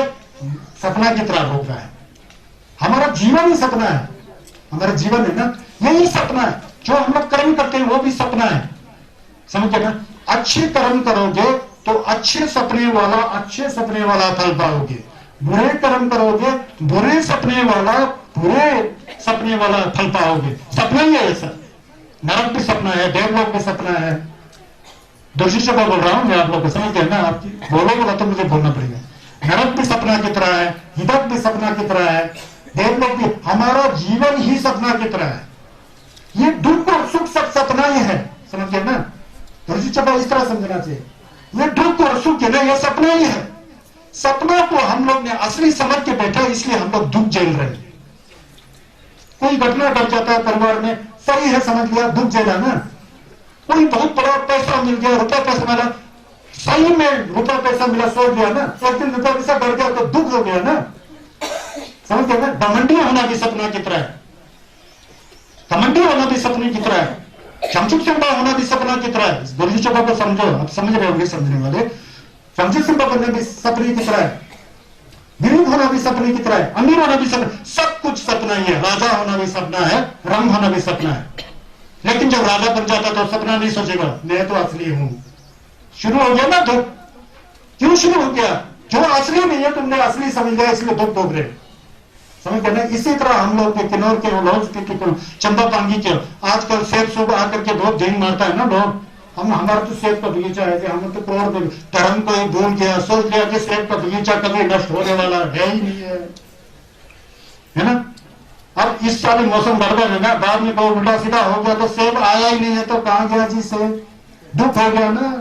सपना की तरह भोग रहा है। हमारा जीवन ही सपना है, हमारा जीवन है ना, यही सपना है, जो हम लोग कर्म करते हैं वो भी सपना है, समझ गए ना। अच्छे कर्म करोगे तो अच्छे सपने वाला फल पाओगे, बुरे कर्म करोगे बुरे सपने वाला फल पाओगे। सपना ही है ऐसा, नरक भी सपना है, देवलोक भी सपना है। दोषी से बोल रहा हूं मैं, आप लोग को समझ गए ना, आपकी बोला तो मुझे बोलना पड़ेगा। नरक भी सपना की तरह है, हिदक भी सपना की तरह है, देवलोक भी, हमारा जीवन ही सपना की तरह है। ये दुख और सुख सब सपना ही है, समझ गए ना। दोषी चपा इस तरह समझना चाहिए, ये दुख और सुख है ना, ये सपना ही है। सपना को हम लोग ने असली समझ के बैठा, इसलिए हम लोग दुख झेल रहे हैं। कोई घटना घट जाता है परिवार में, सही है समझ लिया, दुख झेला ना। कोई बहुत बड़ा पैसा मिल गया, रुपया पैसा मिला, सही में रुपया पैसा मिला, सोच दिया ना, एक दिन रुपया पैसा बढ़ गया तो दुख हो गया ना, समझ गए ना। घमंडी होना भी सपना की तरह है, घमंडी होना भी सपने की तरह है, चमचुक संभा होना भी सपना की तरह है। गुरुजी चौपा को समझो, आप समझ रहे होंगे समझने वाले। चमचुक संभा बनना भी सपने की तरह है, गरीब होना भी सपने की तरह है, अमीर होना भी सपना, सब कुछ सपना ही है। राजा होना भी सपना है, रंग होना भी सपना है। लेकिन जब राजा बन जाता तो सपना नहीं सोचेगा मैं तो असली हूं, शुरू हो गया ना दुख। क्यों शुरू हो गया, जो असली नहीं है तुमने असली समझ लिया, इसलिए दुख भोग रहे, समझ गए ना। इसी तरह हम लोग के किन्नौर के चंबा पांगी के आजकल सेब सुबह आकर के बहुत दिन मारता है ना लोग, हम हमारा तो सेब का बगीचा है कि हम तो करोड़ धर्म को ही भूल गया, सोच लिया कि सेब का बगीचा कभी नष्ट होने वाला है ही नहीं है ना। अब इस साल मौसम गड़बड़ है ना, बाद में कोई उल्टा सीधा हो गया तो सेब आया ही नहीं है तो कहां गया जी सेब, दुख हो गया ना।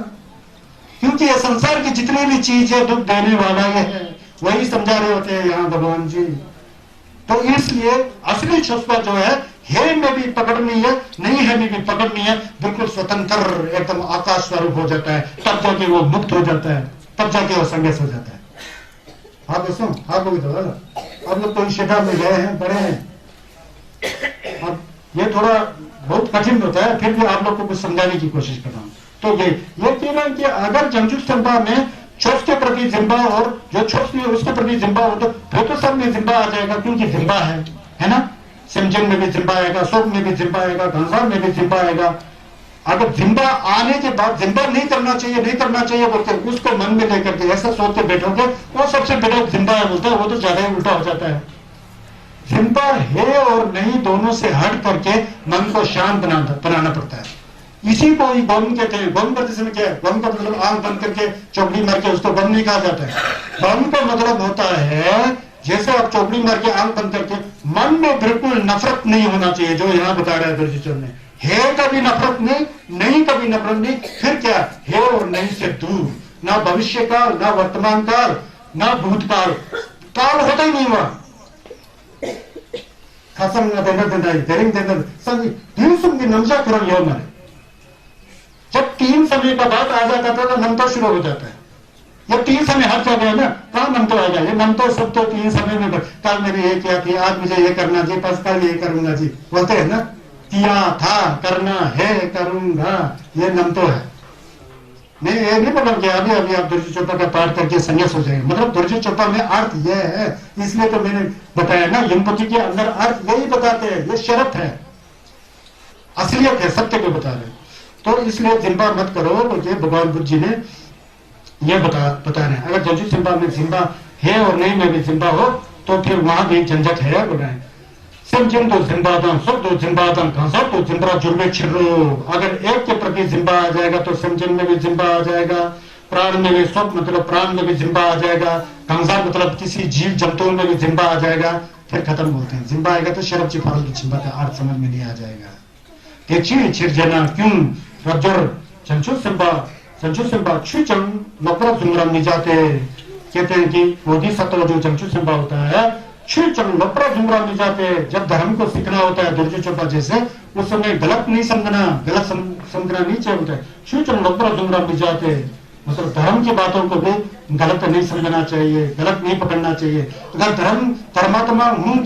क्योंकि ये संसार की जितनी भी चीज है दुख देने वाला ये है, वही समझा रहे होते हैं यहाँ भगवान जी। तो इसलिए असली चुस्पा जो है में भी पकड़नी है, नहीं है में भी पकड़नी है, बिल्कुल स्वतंत्र एकदम आकाश स्वरूप हो जाता है, तब जाके वो मुक्त हो जाता है, तब जाके वो संन्यास हो जाता है। आप दोस्तों आप लोग तो अब लोग तो शिखा में गए हैं, बड़े हैं, अब ये थोड़ा बहुत कठिन होता है, फिर भी आप लोग को कुछ समझाने की कोशिश कर रहा हूँ। तो ये कहना है कि अगर जंजुक संपा में छोस के प्रति जिम्बा और जो छोस नहीं उसके प्रति जिम्बा हो तो सब में जिम्बा आ जाएगा, क्योंकि जिम्बा है ना। सिमजन में भी जिम्बा आएगा, सोप में भी जिम्बा आएगा, घंसार में भी जिम्बा आएगा। अगर जिम्बा आने के बाद जिम्बा नहीं करना चाहिए बोलते उसको मन में लेकर के ऐसा सोच के बैठोगे, वो सबसे बड़ा जिम्बा है बोलते हैं, वो तो ज्यादा ही उल्टा हो जाता है। जिम्बा है और नहीं दोनों से हट करके मन को शांत बनाना पड़ता है। इसी को ही गम कहते हैं। गम करते समय क्या है, गम का मतलब आंख बंद करके चौकड़ी मार के उसको गम नहीं कहा जाता है। गम का मतलब होता है जैसे आप चौकड़ी मार के आंख बंद करके मन में बिल्कुल नफरत नहीं होना चाहिए, जो यहाँ बता रहा है दर्जीचंद ने। है कभी नफरत नहीं कभी नफरत नहीं, फिर क्या है और नहीं से दूर, ना भविष्य काल, ना वर्तमान काल, ना भूतकाल, काल होता ही नहीं हुआ। खासम जब तीन समय का बात आ जाता था तो नमतो शुरू हो जाता है। जब तीन समय हट जाता है ना, कहाँ नमतो आएगा, ये नमतो सब तो तीन समय में कल मैंने ये किया थी, आज मुझे ये करना जी, बस कल ये करूंगा जी, बोलते हैं ना, किया था, करना है, करूंगा, ये नमतो है। नहीं ये नहीं मतलब कि अभी आप दुर्जी चोपा का पाठ करके संन्यास हो जाएंगे, मतलब दुर्जी चोपा में अर्थ यह है, इसलिए तो मैंने बताया ना, यमपति के अंदर अर्थ यही बताते हैं, ये शरत है, असलियत है, सत्य को बता रहे। तो इसलिए जिम्बा मत करो, क्योंकि भगवान बुद्ध जी ने यह बता रहे हैं। अगर जंजू जिम्बा में जिम्बा है और नहीं में भी जिम्बा हो तो फिर वहां भी झंझट है बोले। समझिन तो जिम्बादान, सब तो जिम्बादान, घासा तो जिम्बरा जुर्मे छिर्रो। अगर एक के प्रति जिम्बा आ जाएगा तो समझिन में भी जिम्बा आ जाएगा, प्राण में भी सब मतलब प्राण में भी जिम्बा आ जाएगा, कंसा मतलब किसी जीव जंतुओं में भी जिम्बा आ जाएगा, फिर खत्म बोलते हैं। जिम्बा आएगा तो शरब चिफाल की जिम्बा का अर्थ समझ में नहीं आ जाएगा। छिरजना क्यों रज्जर चंचु सिंबा छुचंग लपरा जुमरम नहीं जाते। कहते हैं कि बोधि सत्व जो चंचु सिंबा होता है, छुचंग लपरा जुमरम नहीं जाते। जब धर्म को सीखना होता है दुर्जो चोपा जैसे, उस समय गलत नहीं समझना, गलत समझना नहीं चाहिए होता है। छुचंग लपरा जुमरम नहीं जाते, मतलब धर्म की बातों को भी गलत नहीं समझना चाहिए, गलत नहीं पकड़ना चाहिए। अगर धर्मात्मा हूं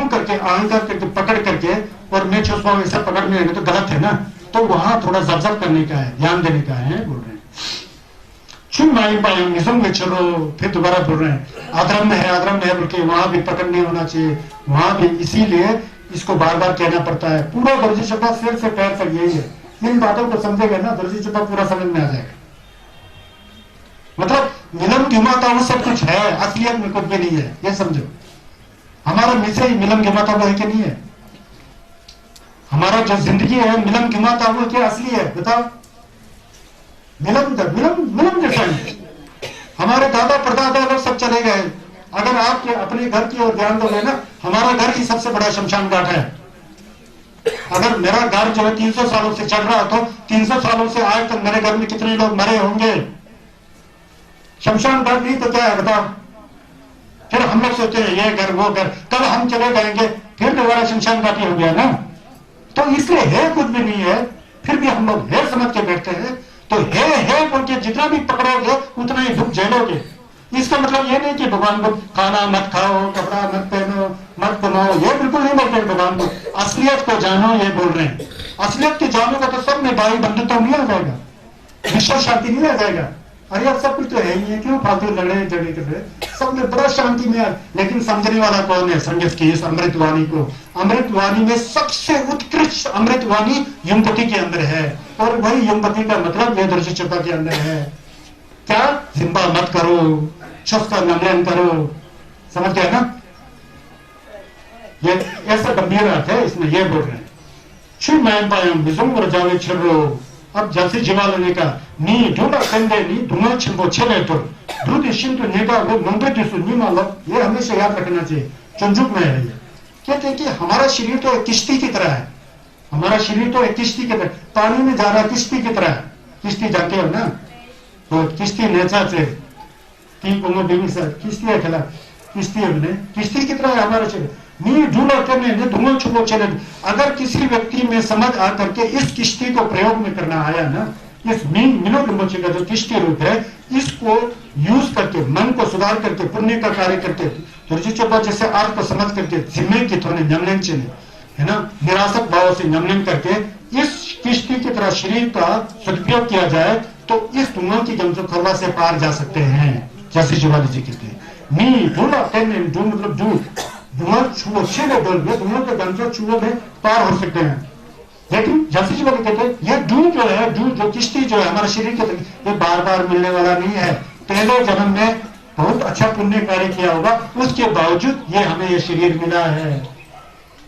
करके अहंकार करके पकड़ करके और मैं छुपा ऐसा पकड़ने लगे तो गलत है ना। तो वहां थोड़ा जब करने का है, ध्यान देने का है, बोल रहे हैं। छुम माई पायम निजम में चलो, फिर दोबारा बोल रहे हैं अधर्म है बोल के वहां भी पकड़ नहीं होना चाहिए, वहां भी। इसीलिए इसको बार बार कहना पड़ता है। पूरा दर्जी चुपा सिर से पैर तक यही है। इन बातों को समझेगा ना दर्जी चुपा पूरा समझ में आ जाएगा। मतलब मिलन घुमाता वो सब कुछ है, असलियत में कुछ भी नहीं है, ये समझो। हमारा मिसे ही मिलन घुमाता वो है कि नहीं है? हमारा जो जिंदगी है मिलन घुमाता वो क्या असली है बताओ? मिलन जैसा है। हमारे दादा परदादा लोग सब चले गए। अगर आपके अपने घर की ओर ध्यान दोगे ना, हमारा घर ही सबसे बड़ा शमशान घाट है। अगर मेरा घर जो है 300 सालों से चल रहा तो 300 सालों से आज तक मेरे घर में कितने लोग मरे होंगे? शमशान घाट नहीं तो क्या है बताओ? फिर हम लोग सोचते हैं ये घर वो घर, कब हम चले जाएंगे फिर दोबारा शमशान घाट हो गया ना। तो इसलिए है कुछ भी नहीं है, फिर भी हम लोग है समझ के बैठते हैं। तो है बोल के जितना भी पकड़ोगे उतना ही दुख झेलोगे। इसका मतलब ये नहीं कि भगवान को खाना मत खाओ, कपड़ा मत पहनो, मत कमाओ, ये बिल्कुल नहीं बोलते भगवान को। असलियत को जानो ये बोल रहे हैं। असलियत को जानोगे तो सब में भाई बंधुत्व नहीं आ जाएगा, विश्व शांति नहीं आ जाएगा। अरे यार सब कुछ तो है ही है, क्यों फालतू लड़े झगड़े कर रहे? सब में बड़ा शांति में। लेकिन समझने वाला कौन है? संगत की इस अमृतवाणी को। अमृतवाणी में सबसे उत्कृष्ट अमृतवाणी यमपति के अंदर है, और वही यमपति का मतलब ये दर्शी चोपा के अंदर है। क्या? जिम्बा मत करो, छस का नमन करो, समझ गया ना? ये ऐसा गंभीर अर्थ है इसमें, ये बोल रहे हैं। अब जैसे जीवाल ने कहा नी ढूंढा कंधे नी धुआं छिपो छेले तो दूध शिंतु नेगा वो मंगते दिसु नी मालो, ये हमेशा याद रखना चाहिए। चुंजुक में है ये कहते हैं कि हमारा शरीर तो एक किश्ती की तरह है, हमारा शरीर तो एक किश्ती की तरह पानी में जा रहा है, किश्ती की तरह है। किश्ती जानते हो ना, तो किश्ती नेचा से तीन कुमो बेबी सर किश्ती है खेला, किश्ती है किश्ती की तरह है हमारा शरीर। नी ढूंढा करने ने धुआं छुपो चले। अगर किसी व्यक्ति में समझ आ करके इस किश्ती को प्रयोग में करना आया ना, इस मिनो डुमोची का जो किश्ती रूप है, इसको यूज करके मन को सुधार करके पुण्य का कार्य करके तुर्जी चोपा जैसे अर्थ को समझ करके जिम्मे की थोड़े नमलन चले है ना, निराशक भाव से नमलन करके इस किश्ती की तरह शरीर का सदुपयोग किया जाए तो इस धुआं की गमजो खरवा से पार जा सकते हैं। जैसे शिवाजी जी कहते हैं नी ढूंढा कहने ढूंढ मतलब झूठ धुआं छुओ छेले डोल में धुआं के गमजो छुओ में पार हो सकते हैं। लेकिन जैसे शिवाजी कहते हैं ये डूब जो है, डूब जो किश्ती जो है हमारे शरीर के, ये बार बार मिलने वाला नहीं है। पहले जन्म में बहुत अच्छा पुण्य कार्य किया होगा, उसके बावजूद ये हमें ये शरीर मिला है।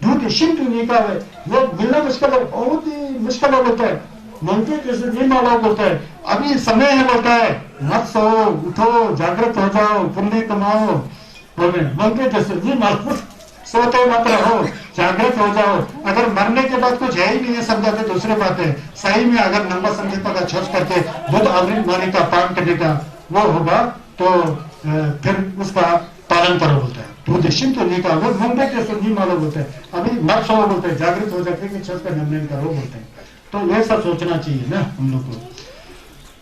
दूध शिंतु निका है, वो मिलना मुश्किल है, बहुत ही मुश्किल होता है। मंत्री जैसे नहीं माला बोलता है अभी समय है, बोलता है मत सो उठो जागृत हो जाओ पुण्य कमाओ। मंत्री जैसे नहीं मालूम सोते मत रहो जागृत हो जाओ। अगर मरने के बाद कुछ है ही नहीं है समझाते दूसरे बात है। सही में अगर नंबर संगीता का छस करके बुद्ध अमृत वाणी का पान करने का वो होगा तो फिर उसका पालन करो बोलता है। दूध शिंतु नहीं का वो मुंबई के नहीं मालूम बोलते हैं, अभी मत सो बोलते हैं, जागृत हो जाते कि छस का नमन करो बोलते हैं। तो ऐसा सोचना चाहिए ना हम लोग को।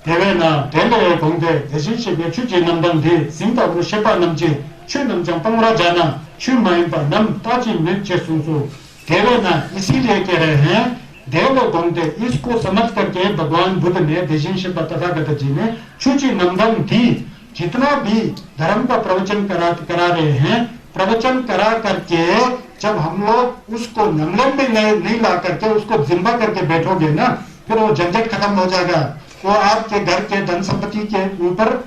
대외나 대외에 공대 대신식의 취지 남당대 생각으로 셰파 남지 취남장 빵라자나 취마인바 남 따지 멘체 순수 대외나 इसीलिए कह रहे हैं देव 공대 इसको समझ करके भगवान बुद्ध ने देशिक तथागत जी ने क्षुचि नंदन थी जितना भी धर्म का प्रवचन करा रहे हैं, प्रवचन करा करके जब हम लोग उसको नमलन में नहीं ला करके उसको जिम्बा करके बैठोगे ना, फिर वो झंझट खत्म हो जाएगा। वो आपके घर के धन संपत्ति के ऊपर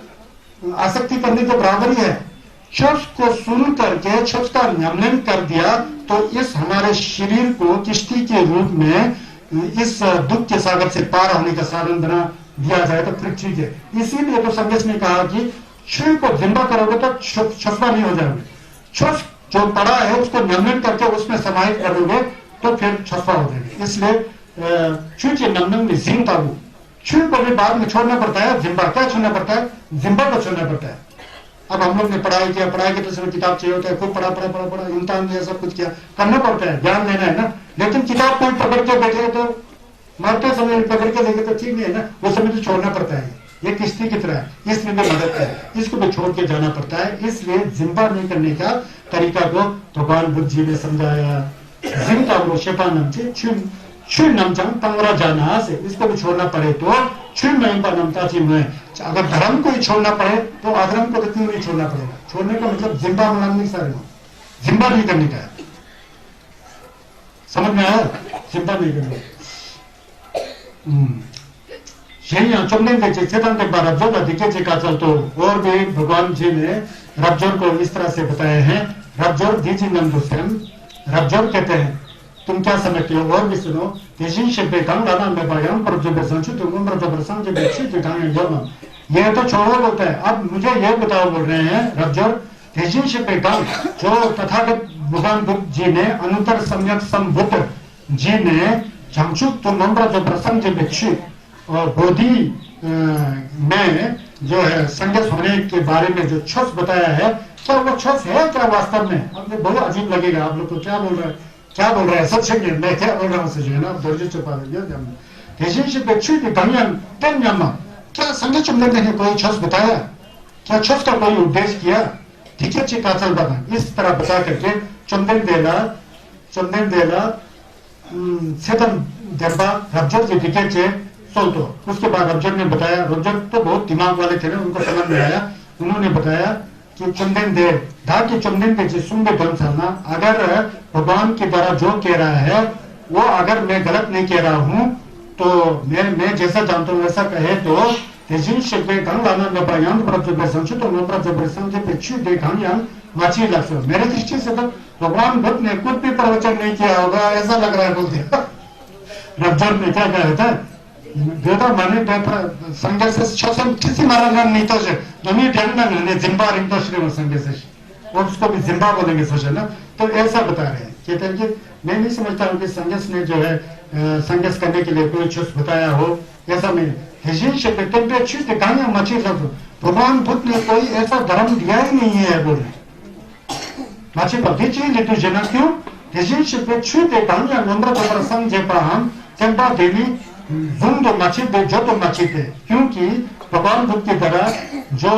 आसक्ति करने के बराबर ही है। शब्द को सुन करके शब्द का नमन कर दिया तो इस हमारे शरीर को किश्ती के रूप में इस दुख के सागर से पार होने का साधन बना दिया जाए तो फिर ठीक है। इसीलिए तो संदेश ने कहा कि शरीर को जिंदा करोगे तो छसवा नहीं हो जाओगे। छस जो पड़ा है उसको नमन करके उसमें समाहित करोगे तो फिर छसवा हो जाएगी। इसलिए छुचे नमन में जिंदा हो छुई को भी बाद में छोड़ना पड़ता है। जिम्बा क्या छोड़ना पड़ता है? जिम्बा को छोड़ना पड़ता है। अब हम लोग ने पढ़ाई किया, पढ़ाई के तो समय किताब चाहिए होता है, खूब पढ़ा इम्तिहान दिया, सब कुछ किया, करना पड़ता है, ज्ञान लेना है ना। लेकिन किताब कोई पकड़ के बैठे तो मरते समय पकड़ के लेके तो ठीक नहीं है ना, वो समय तो छोड़ना पड़ता है। ये किश्ती की तरह है, इसमें भी मदद है, इसको भी छोड़ के जाना पड़ता है। इसलिए जिम्बा नहीं करने का तरीका को भगवान बुद्ध जी ने समझाया। जिम्बा वो शेपानम से छुन नमचंग पंगरा जाना से इसको भी छोड़ना पड़े तो छुन महिमा नमता जी में। अगर धर्म को ही छोड़ना पड़े तो अधर्म को तो क्यों नहीं छोड़ना पड़ेगा? छोड़ने का मतलब जिम्बा बनाना नहीं, सारे जिम्बा नहीं करने का है। समझ में आया? जिम्बा नहीं करने और भी भगवान जी ने रबजोर को इस तरह से बताए हैं। रबजोर दीजी नंदुसम, रबजोर कहते हैं तुम क्या समझते हो? और भी सुनो। ये तो छोड़ो बोलता है। अब मुझे ये बताओ बोल रहे हैं रबजोर जो तथागत भगवान बुद्ध जी ने अनंतर सम्यक संबुद्ध जी ने जमशुक तो नम्र जो प्रसंग जो भिक्षु और बोधि में जो है संगत होने के बारे में जो छस बताया है, क्या वो छस है क्या वास्तव में? अब ये बहुत अजीब लगेगा आप लोग को। क्या बोल रहे हैं, क्या बोल रहे हैं? सब सुनिए, मैं क्या बोल रहा हूँ जो है ना, दर्जे चुपा क्या संगत चुमने ने कोई छस बताया? क्या छस का कोई उद्देश्य किया? ठीक है चिकाचल बना इस तरह बता करके चंदन देला सेतन देवा रबजोर के दिखे चे सोल्तो। उसके बाद रबजोर ने बताया, रबजोर तो बहुत दिमाग वाले थे ना, उनको समझ में आया। उन्होंने बताया कि चंदन देव धा के चंदन के सुंदर धन सालना, अगर भगवान के द्वारा जो कह रहा है वो अगर मैं गलत नहीं कह रहा हूँ तो मैं जैसा जानता हूँ वैसा कहे तो मेरे दृष्टि से तो भगवान बुद्ध ने कुछ भी प्रवचन नहीं किया होगा ऐसा लग रहा है बोलते। रबजोर ने क्या कहा था? Beda mani beta sangyasas chosan kisi महाराज नहीं तो से दोनों ध्यान में नहीं जिम्बा रिंपा श्री में संग्यास और उसको भी जिम्बा बोलेंगे सोचा ना तो ऐसा बता रहे हैं कहते हैं कि मैं नहीं समझता हूँ कि संग्यास ने जो है संग्यास करने के लिए कोई चीज बताया हो ऐसा नहीं हिजन से टेम्परेचर चीज दिखाने मची सब भगवान बुद्ध ने कोई ऐसा धर्म दिया ही नहीं है बोले मची पर दिची लिटू जना क्यों हिजन से चीज दिखाने नंबर पर संजेपा हम चंपा देवी जुंदो मचित जो तो मचित है क्योंकि भगवान बुद्ध की तरह जो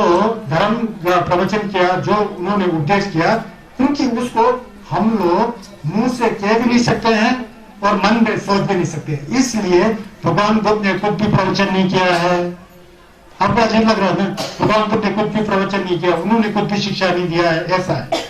धर्म का प्रवचन किया जो उन्होंने उपदेश किया क्योंकि उसको हम लोग मुंह से कह भी नहीं सकते हैं और मन में सोच भी नहीं सकते इसलिए भगवान बुद्ध ने कुछ भी प्रवचन नहीं किया है आपको अजीब लग रहा है ना भगवान बुद्ध ने कुछ भी प्रवचन नहीं किया उन्होंने कुछ भी शिक्षा नहीं दिया है ऐसा है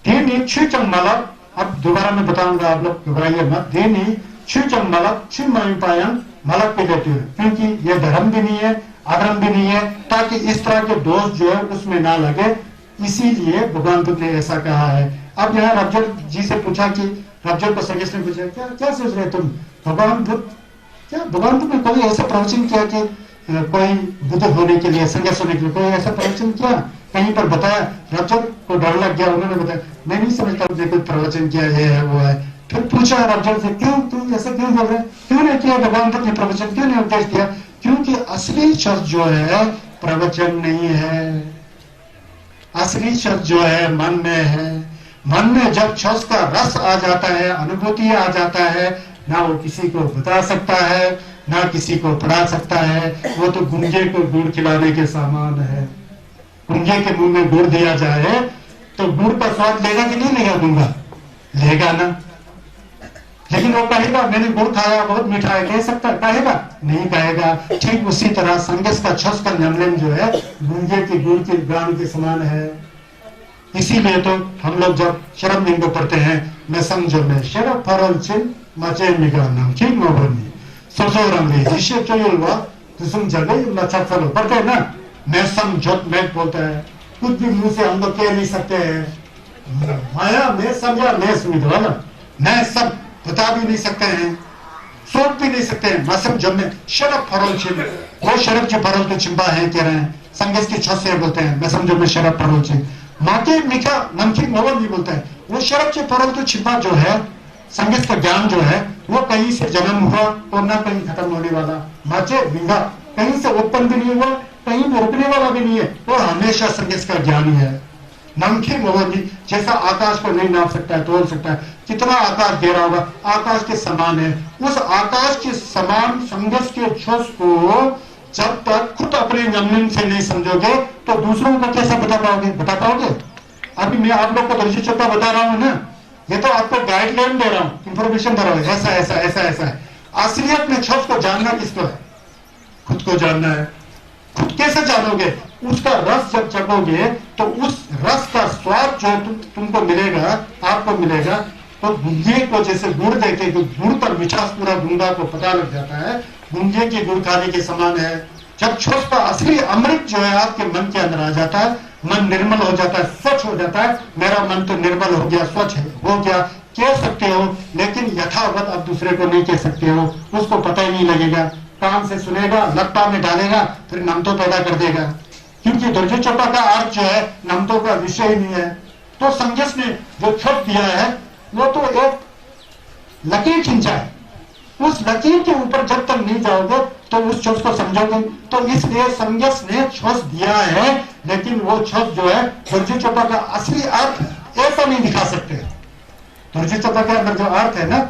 देनी छुचम मलक अब दोबारा मैं बताऊंगा आप लोग घबराइए मत देनी छुचम मलक छु पायन मलक पे देते हुए क्योंकि ये धर्म भी नहीं है अधर्म भी नहीं है ताकि इस तरह के दोष जो है उसमें ना लगे इसीलिए भगवान बुद्ध ने ऐसा कहा है अब यहाँ रब्जर जी से पूछा कि रब्जर को संगीत ने पूछा क्या क्या सोच रहे तुम भगवान बुद्ध ने कोई ऐसा प्रवचन किया कि कोई बुद्ध होने के लिए संन्यास होने के लिए कोई ऐसा प्रवचन किया कहीं पर बताया रब्जर को डर लग गया उन्होंने बताया मैं नहीं समझता मुझे कोई प्रवचन किया ये है वो है फिर पूछा रब्जर से क्यों तुम ऐसा क्यों बोल रहे क्यों नहीं किया भगवान बुद्ध ने प्रवचन क्यों नहीं उपदेश दिया क्योंकि असली शब्द जो है प्रवचन नहीं है असली शब्द जो है मन में है मन में जब शब्द का रस आ जाता है अनुभूति आ जाता है ना वो किसी को बता सकता है ना किसी को पढ़ा सकता है वो तो गुंजे को गुड़ खिलाने के समान है गुंजे के मुंह में गुड़ दिया जाए तो गुड़ का स्वाद लेगा कि नहीं लेगा गुंगा लेगा ना लेकिन वो कहेगा मैंने गुड़ खाया बहुत मीठा है कह सकता है कहेगा नहीं कहेगा ठीक उसी तरह संगस का छस का नमलन जो है गुंजे के गुड़ के गान के समान है इसीलिए तो हम लोग जब शरम लिंग पढ़ते हैं मैं समझो में शरम फरल चिन मचे मिगा नाम ठीक मोबनी सोचो रंगे जिसे चोयुलवा तुम जगह लच्छा फलो पढ़ते हैं ना मैं समझोत मैं बोलता है कुछ भी मुंह से हम लोग कह नहीं सकते हैं माया मैं समझा मैं सुनिधवा ना मैं सब बता भी नहीं सकते हैं सोच भी नहीं सकते हैं मसम जब में शरब फरोल चिम वो शरब जो फरोल तो चिंबा है कह रहे हैं संगस की छत से बोलते हैं मैं समझो में शरब फरोल चिम माके मीठा नमकीन मोहन भी बोलता है वो शरब जो फरोल तो चिंबा जो है संगस का ज्ञान जो है वो कहीं से जन्म हुआ और ना कहीं खत्म होने वाला माचे विंगा कहीं से उत्पन्न भी नहीं हुआ कहीं भी रुकने वाला भी नहीं है वो हमेशा संगस का ज्ञान ही है नमकीन मोहन जी जैसा आकाश को नहीं नाप सकता है तोड़ सकता है कितना आकाश गहरा होगा आकाश के समान है उस आकाश के समान संघर्ष के छस को जब तक खुद अपने जमीन से नहीं समझोगे तो दूसरों को कैसे बता पाओगे अभी मैं आप लोग को दर्शी चौथा बता रहा हूं ना ये तो आपको गाइडलाइन दे रहा हूं इंफॉर्मेशन दे रहा हूं ऐसा ऐसा ऐसा ऐसा है असलियत में छस को जानना किसको है खुद को जानना है खुद कैसे जानोगे उसका रस जब चखोगे तो उस रस का स्वाद जो तुमको मिलेगा आपको मिलेगा तो गुंजे को जैसे गुड़ देते तो गुड़ पर मिठास पूरा गुंगा को पता लग जाता है गुंजे के गुड़ खाने के समान है जब छोस का असली अमृत जो है आपके मन के अंदर आ जाता है मन निर्मल हो जाता है स्वच्छ हो जाता है मेरा मन तो निर्मल हो गया स्वच्छ हो गया कह सकते हो लेकिन यथावत अब दूसरे को नहीं कह सकते हो उसको पता ही नहीं लगेगा कान से सुनेगा लट्टा में डालेगा फिर नमतो पैदा कर देगा क्योंकि दुर्जय चौपा का अर्थ जो है नमतों का विषय ही नहीं है तो संगस ने जो छत दिया है वो तो एक लकीर खींचा है उस लकीर के ऊपर जब तक नहीं जाओगे तो उस छत को समझोगे तो इसलिए संगस ने छत दिया है लेकिन वो छत जो है दुर्जय चौपा का असली अर्थ ऐसा नहीं दिखा सकते दुर्जय चौपा के अंदर जो अर्थ है ना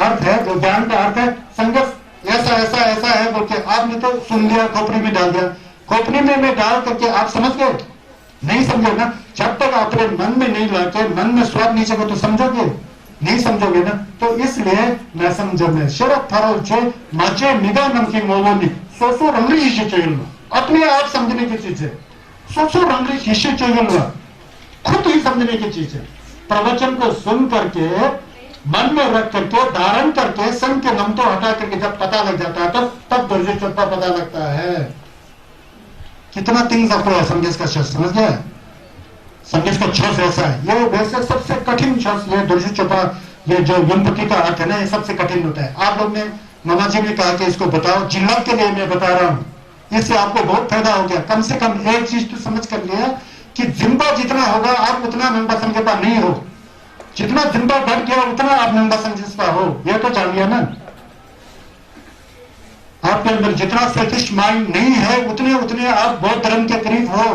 अर्थ है जो ज्ञान का अर्थ है संगस ऐसा ऐसा ऐसा है बोल के आपने तो सुन लिया खोपड़ी में डाल दिया खोपड़ी में डाल करके आप समझ गए नहीं समझे ना जब तक अपने मन में नहीं लाके मन में स्वाद नहीं सको तो समझोगे नहीं समझोगे ना तो इसलिए मैं समझो में शरद फरोल छे माचे निगा नमकीन मोवनी सोसो रंगली हिस्से चाहिए अपने आप समझने की चीज है सोसो रंगली हिस्से चाहिए खुद ही समझने की चीज है प्रवचन को सुन करके मन में रख करके धारण करके संग के नमतो हटा करके जब पता लग जाता है तब दुर्जय चौपा पता लगता है कितना थिंग्स आपको संगीत का शब्द समझ गया संगीत का छस ऐसा है ये वैसे सबसे कठिन शब्द ये दुर्जय चौपा ये जो गणपति का अर्थ है ना ये सबसे कठिन होता है आप लोग ने मामा जी ने कहा कि इसको बताओ, जिला के लिए मैं बता रहा हूं, इससे आपको बहुत फायदा हो गया। कम से कम एक चीज तो समझ कर लिया कि जिम्बा जितना होगा आप उतना मेंबर संघ के पास नहीं हो, जितना जिम्बा बढ़ गया उतना आप मेंबर संघ जिसका हो, यह तो जान लिया ना। आपके अंदर जितना सेल्फिश माइंड नहीं है उतने उतने आप बौद्ध धर्म के करीब हो।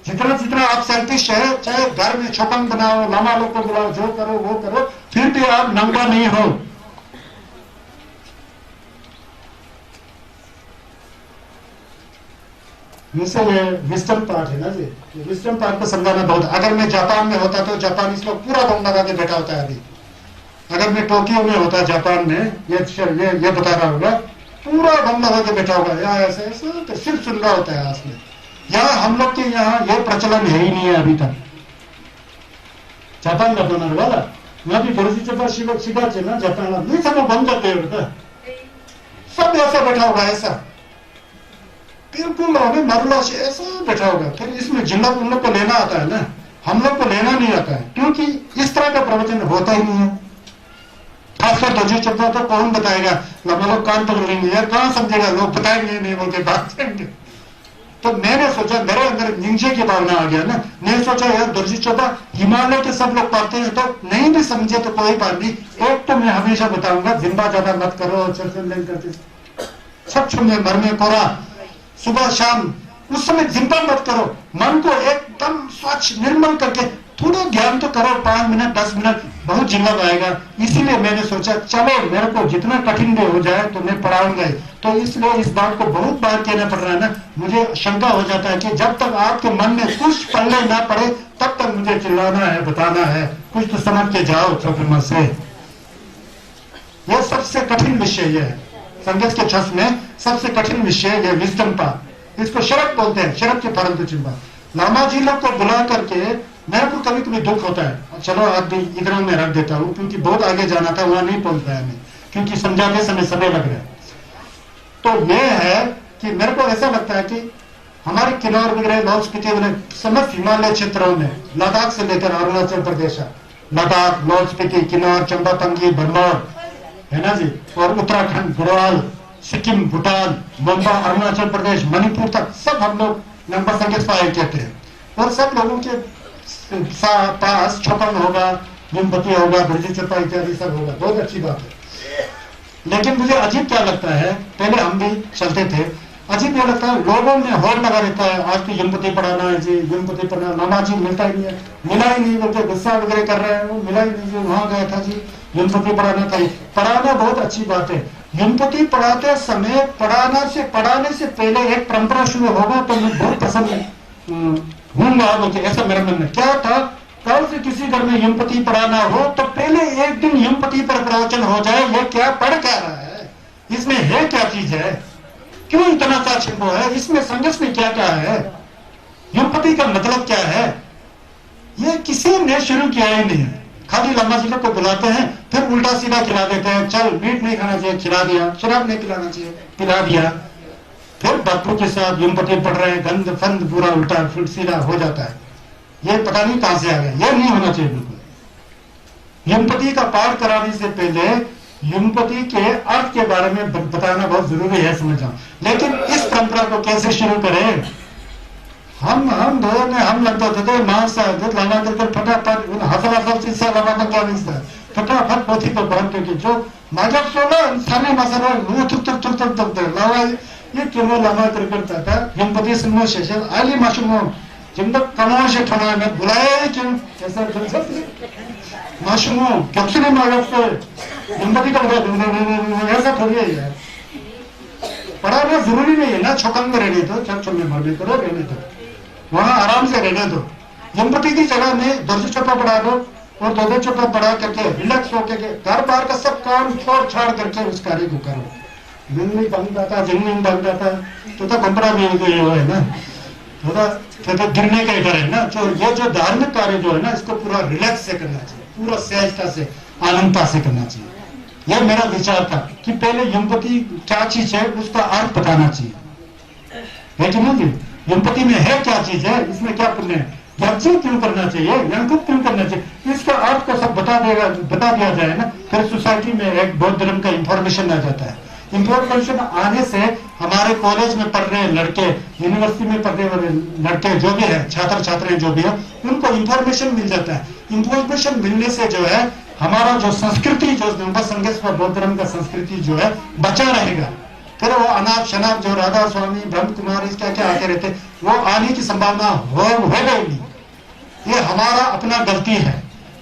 जितना जितना आप सेल्फिश है, चाहे घर में छोपन बनाओ, लामा लोग को बुलाओ, जो करो वो करो, फिर भी आप नंगा नहीं हो। जैसे ये विस्डम पार्ट है ना जी, विस्डम पार्ट को समझाना बहुत। अगर मैं जापान में होता तो जापानीज लोग पूरा दम लगा के बैठा होता है अभी। अगर मैं टोक्यो में होता जापान में, ये बता रहा होगा, पूरा दम लगा के बैठा होगा, या ऐसे ऐसे तो सिर्फ सुन रहा होता है असली। यहाँ हम लोग के यहाँ ये प्रचलन है ही नहीं है अभी तक। जापान का बनाने वाला वहां भी बड़ी चपा शिका ना जापान नहीं सब बन जाते हैं, सब ऐसा बैठा होगा, ऐसा बिल्कुल हमें मरला से ऐसा बैठा होगा। फिर इसमें जिन लोग उन लोग को लेना आता है ना, हम लोग को लेना नहीं आता है, क्योंकि इस तरह का प्रवचन होता ही नहीं है। खासकर दर्जी चलता तो कौन बताएगा, लम्बा लोग कान पकड़ लेंगे, यार कहाँ समझेगा, लोग बताएंगे नहीं बोल के बात करेंगे। तो मैंने सोचा, मेरे अंदर निंजे की भावना आ गया ना, मैंने सोचा यार दर्जी चौथा हिमालय के सब लोग पढ़ते हैं, तो नहीं भी समझे तो कोई बात नहीं, एक तो मैं हमेशा बताऊंगा, जिम्बा ज्यादा मत करो, करते सब छुमे मर में कोरा, सुबह शाम उस समय जिम्बा मत करो, मन को एकदम स्वच्छ निर्मल करके थोड़ा ध्यान तो करो, 5 मिनट 10 मिनट, बहुत जिल्लत आएगा। इसीलिए मैंने सोचा चलो मेरे को जितना कठिन भी हो जाए तो मैं पढ़ाऊंगा। तो इसलिए इस बात को बहुत बार कहना पड़ रहा है ना, मुझे शंका हो जाता है कि जब तक आपके मन में कुछ पल्ले ना पड़े तब तक मुझे चिल्लाना है, बताना है, कुछ तो समझ के जाओ चौकमा से। यह सबसे कठिन विषय है संघर्ष के छस में, सबसे कठिन विषय यह विजडम पाथ, इसको शरक बोलते हैं, शरक के फरंतु चिंबा। लामा जी लोग को बुला करके मेरे को कभी कभी दुख होता है, चलो अब इधर में रख देता हूँ, क्योंकि बहुत आगे जाना था, वहां नहीं पहुंच पाया मैं, क्योंकि समझाते समय लग रहा है। तो यह है कि मेरे को ऐसा लगता है कि हमारे किन्नौर वगैरह, लाहौल स्पीति वगैरह समस्त हिमालय क्षेत्रों में, लद्दाख से लेकर अरुणाचल प्रदेश, लद्दाख, लाहौल स्पीति, किन्नौर, चंबा तंगी, भरमौर है ना जी, और उत्तराखंड, गढ़वाल, सिक्किम, भूटान, मुंबा, अरुणाचल प्रदेश, मणिपुर तक सब हम लोग नंबर संख्या फाइल कहते हैं। और सब लोगों के पास छोपन होगा, मोमबत्ती होगा, ब्रजी चप्पा इत्यादि सब होगा, बहुत अच्छी बात है। लेकिन मुझे अजीब क्या लगता है, पहले हम भी चलते थे, अजीब क्या लगता है, लोगों में होड़ लगा रहता है, आज तो यमपति पढ़ाना है जी, यमपति पढ़ाना, मामा जी मिलता ही नहीं है, मिला ही नहीं, बोलते गुस्सा वगैरह कर रहे हैं, वो मिला ही नहीं, जो वहां गया था जी, यमपति पढ़ाना था। पढ़ाना बहुत अच्छी बात है, यमपति पढ़ाते समय पढ़ाने से पहले एक परंपरा शुरू होगा तो मैं बहुत पसंद हूँ, बोलते ऐसा मेरे मन में क्या था, कल से किसी घर में यमपति पढ़ाना हो तो पहले एक दिन यमपति पर प्रवचन हो जाए, ये क्या पढ़ क्या रहा है, इसमें है क्या चीज है, क्यों इतना सा छिपो है, इसमें संघर्ष में क्या क्या है, यमपति का मतलब क्या है, ये किसी ने शुरू किया ही नहीं है। खाली लम्बा जिलों को बुलाते हैं, फिर उल्टा सीधा खिला देते हैं, चल मीट नहीं खाना चाहिए, खिला दिया, शराब नहीं पिलाना चाहिए, पिला दिया, फिर बच्चों के साथ यमपति पढ़ रहे हैं, गंद फंद पूरा उल्टा फिर सीधा हो जाता है। ये पता नहीं कहां से आ गया, ये नहीं होना चाहिए बिल्कुल। यमपति का पाठ कराने से पहले यमपति के अर्थ के बारे में बताना बहुत जरूरी है, समझना। लेकिन इस परंपरा को कैसे शुरू करें, हम दौर में हम लगता थे मांस लाना करके फटाफट हसल शीशा लगाना क्या नहीं था, फटाफट पोथी पर बांध के जो माझा सोला साने मसाला वो तुक लावा ये क्यों लामा करता था यमपति सिंह शेषन आली माशुमो जिंदा कमाओ से ठना में बुलाए क्यों ऐसा माशुमो कब्सने मांगा से यमपति का ऐसा थोड़ी है यार, पढ़ाना जरूरी नहीं है ना, छोकन में रहने दो, छक में मरने करो, रहने दो, वहां आराम से रहने दो। यमपति की जगह में दर्जी चप्पा पढ़ा दो और दो चप्पा पढ़ा करके रिलैक्स होकर के घर बार का सब काम छोड़ छाड़ करके उस कार्य को करो। जिंदगी बन जाता, जिंदगी बन जाता तो कंपड़ा भी है ना, थोड़ा तो गिरने का डर है ना। तो ये जो धार्मिक कार्य जो है ना, इसको पूरा रिलैक्स से करना चाहिए, पूरा सहजता से, आनंदता से करना चाहिए। यह मेरा विचार था कि पहले यमपति क्या चीज है उसका अर्थ बताना चाहिए, है कि नहीं? यमपति में है क्या चीज है, इसमें क्या पुण्य है, यज्ञ क्यों करना चाहिए, यज्ञ क्यों करना चाहिए, इसका अर्थ को सब बता दिया जाए ना, फिर सोसाइटी में एक बौद्ध धर्म का इंफॉर्मेशन आ जाता है। इम्प्लीमेंटेशन आने से हमारे कॉलेज में पढ़ रहे लड़के, यूनिवर्सिटी में पढ़ रहे लड़के जो भी है, छात्र छात्राएं जो भी है, उनको इंफॉर्मेशन मिल जाता है। इंफॉर्मेशन मिलने से जो है हमारा जो संस्कृति, जो संघर्ष व बौद्ध धर्म का संस्कृति जो है बचा रहेगा। फिर वो अनाप शनाप जो राधा स्वामी, ब्रह्म कुमारी क्या क्या आते रहते, वो आने की संभावना हो गई नहीं। ये हमारा अपना गलती है,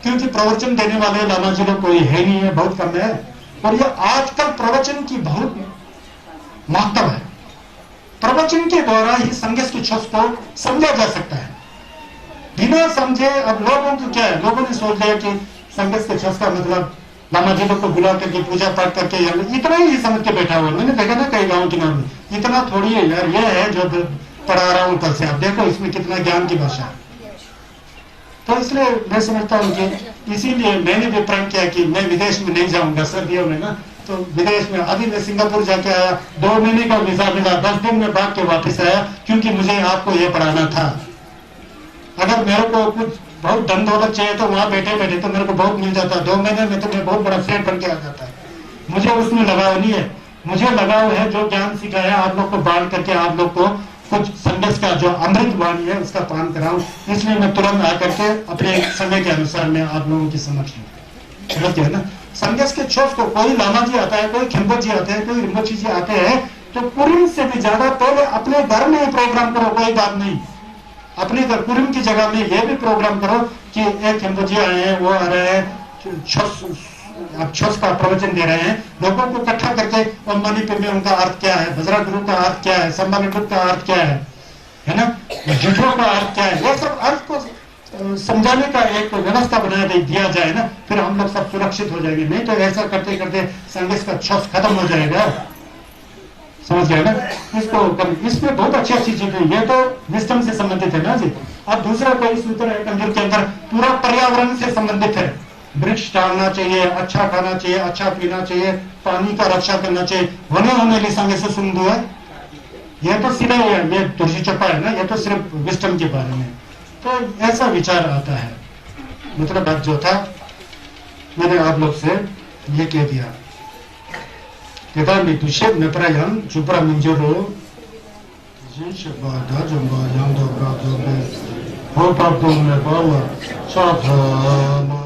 क्योंकि प्रवचन देने वाले लामा जी लोग कोई है नहीं है, बहुत कम है। और ये आजकल प्रवचन की बहुत महत्व है। प्रवचन के द्वारा ही संघर्ष की छस को समझा जा सकता है। बिना समझे अब लोगों को क्या है, लोगों ने सोच लिया कि संघर्ष के छस का मतलब लामा जी लोग को बुला करके पूजा पाठ करके इतना ही समझ के बैठा हुआ। मैंने देखा ना कई गाँव किनारों में, इतना थोड़ी है यार, ये है जो पढ़ा रहा हूं कल से, आप देखो इसमें कितना ज्ञान की भाषा है। तो इसलिए मैं समझता हूँ कि इसीलिए मैंने भी प्रण किया कि मैं विदेश में नहीं जाऊंगा सर्दियों में ना। तो विदेश में अभी मैं सिंगापुर जाके आया, 2 महीने का वीजा मिला, 10 दिन में भाग के वापस आया, क्योंकि मुझे आपको ये पढ़ाना था। अगर मेरे को कुछ बहुत धन दौलत चाहिए तो वहां बैठे बैठे तो मेरे को बहुत मिल जाता, 2 महीने में तो मैं बहुत बड़ा सेठ बन के आ जाता है। मुझे उसमें लगाव नहीं है, मुझे लगाव है जो ज्ञान सिखाया आप लोग को बांट करके आप लोग को कुछ संघर्ष का जो अमृत वाणी है उसका पान कराऊं। इसलिए मैं तुरंत आकर के अपने समय के अनुसार मैं आप लोगों के समक्ष हूँ, है ना। संघर्ष के छोस को कोई लामा जी आता है, कोई खिम्बो जी आते हैं, कोई रिम्बोची जी आते हैं, तो कुरिम से भी ज्यादा पहले अपने घर में प्रोग्राम करो, कोई बात नहीं। अपने घर कुरिम की जगह में ये भी प्रोग्राम करो कि एक खिम्बो जी आए हैं, वो आ रहे हैं, आप छस का प्रवचन दे रहे हैं, लोगों को इकट्ठा करके और मणिपुर में उनका अर्थ क्या है, बजरा गुरु का अर्थ क्या है, सम्मानित का अर्थ क्या है ना, जुठों का अर्थ क्या है, ये सब अर्थ को समझाने का एक व्यवस्था बना दिया जाए ना, फिर हम लोग सब सुरक्षित हो जाएंगे। नहीं तो ऐसा करते करते संघर्ष का छस खत्म हो जाएगा, समझ गए ना। इसको इसमें बहुत अच्छी अच्छी चीजें, ये तो विस्टम से संबंधित है ना जी। अब दूसरा कोई सूत्र है कंजूर के अंदर, पूरा पर्यावरण से संबंधित है। वृक्ष डालना चाहिए, अच्छा खाना चाहिए, अच्छा पीना चाहिए, पानी का रक्षा करना चाहिए, होने संगे से सुन दो है। ये तो सीधा है, ये तुलसी चप्पा है ना, ये तो सिर्फ विस्टम के बारे में। तो ऐसा विचार आता है, मतलब बात जो था मैंने आप लोग से ये कह दिया। 대단히 두십 네프라양 주프라 민조로 진짜바다 좀바 양도 가도 호파동네 바와 사파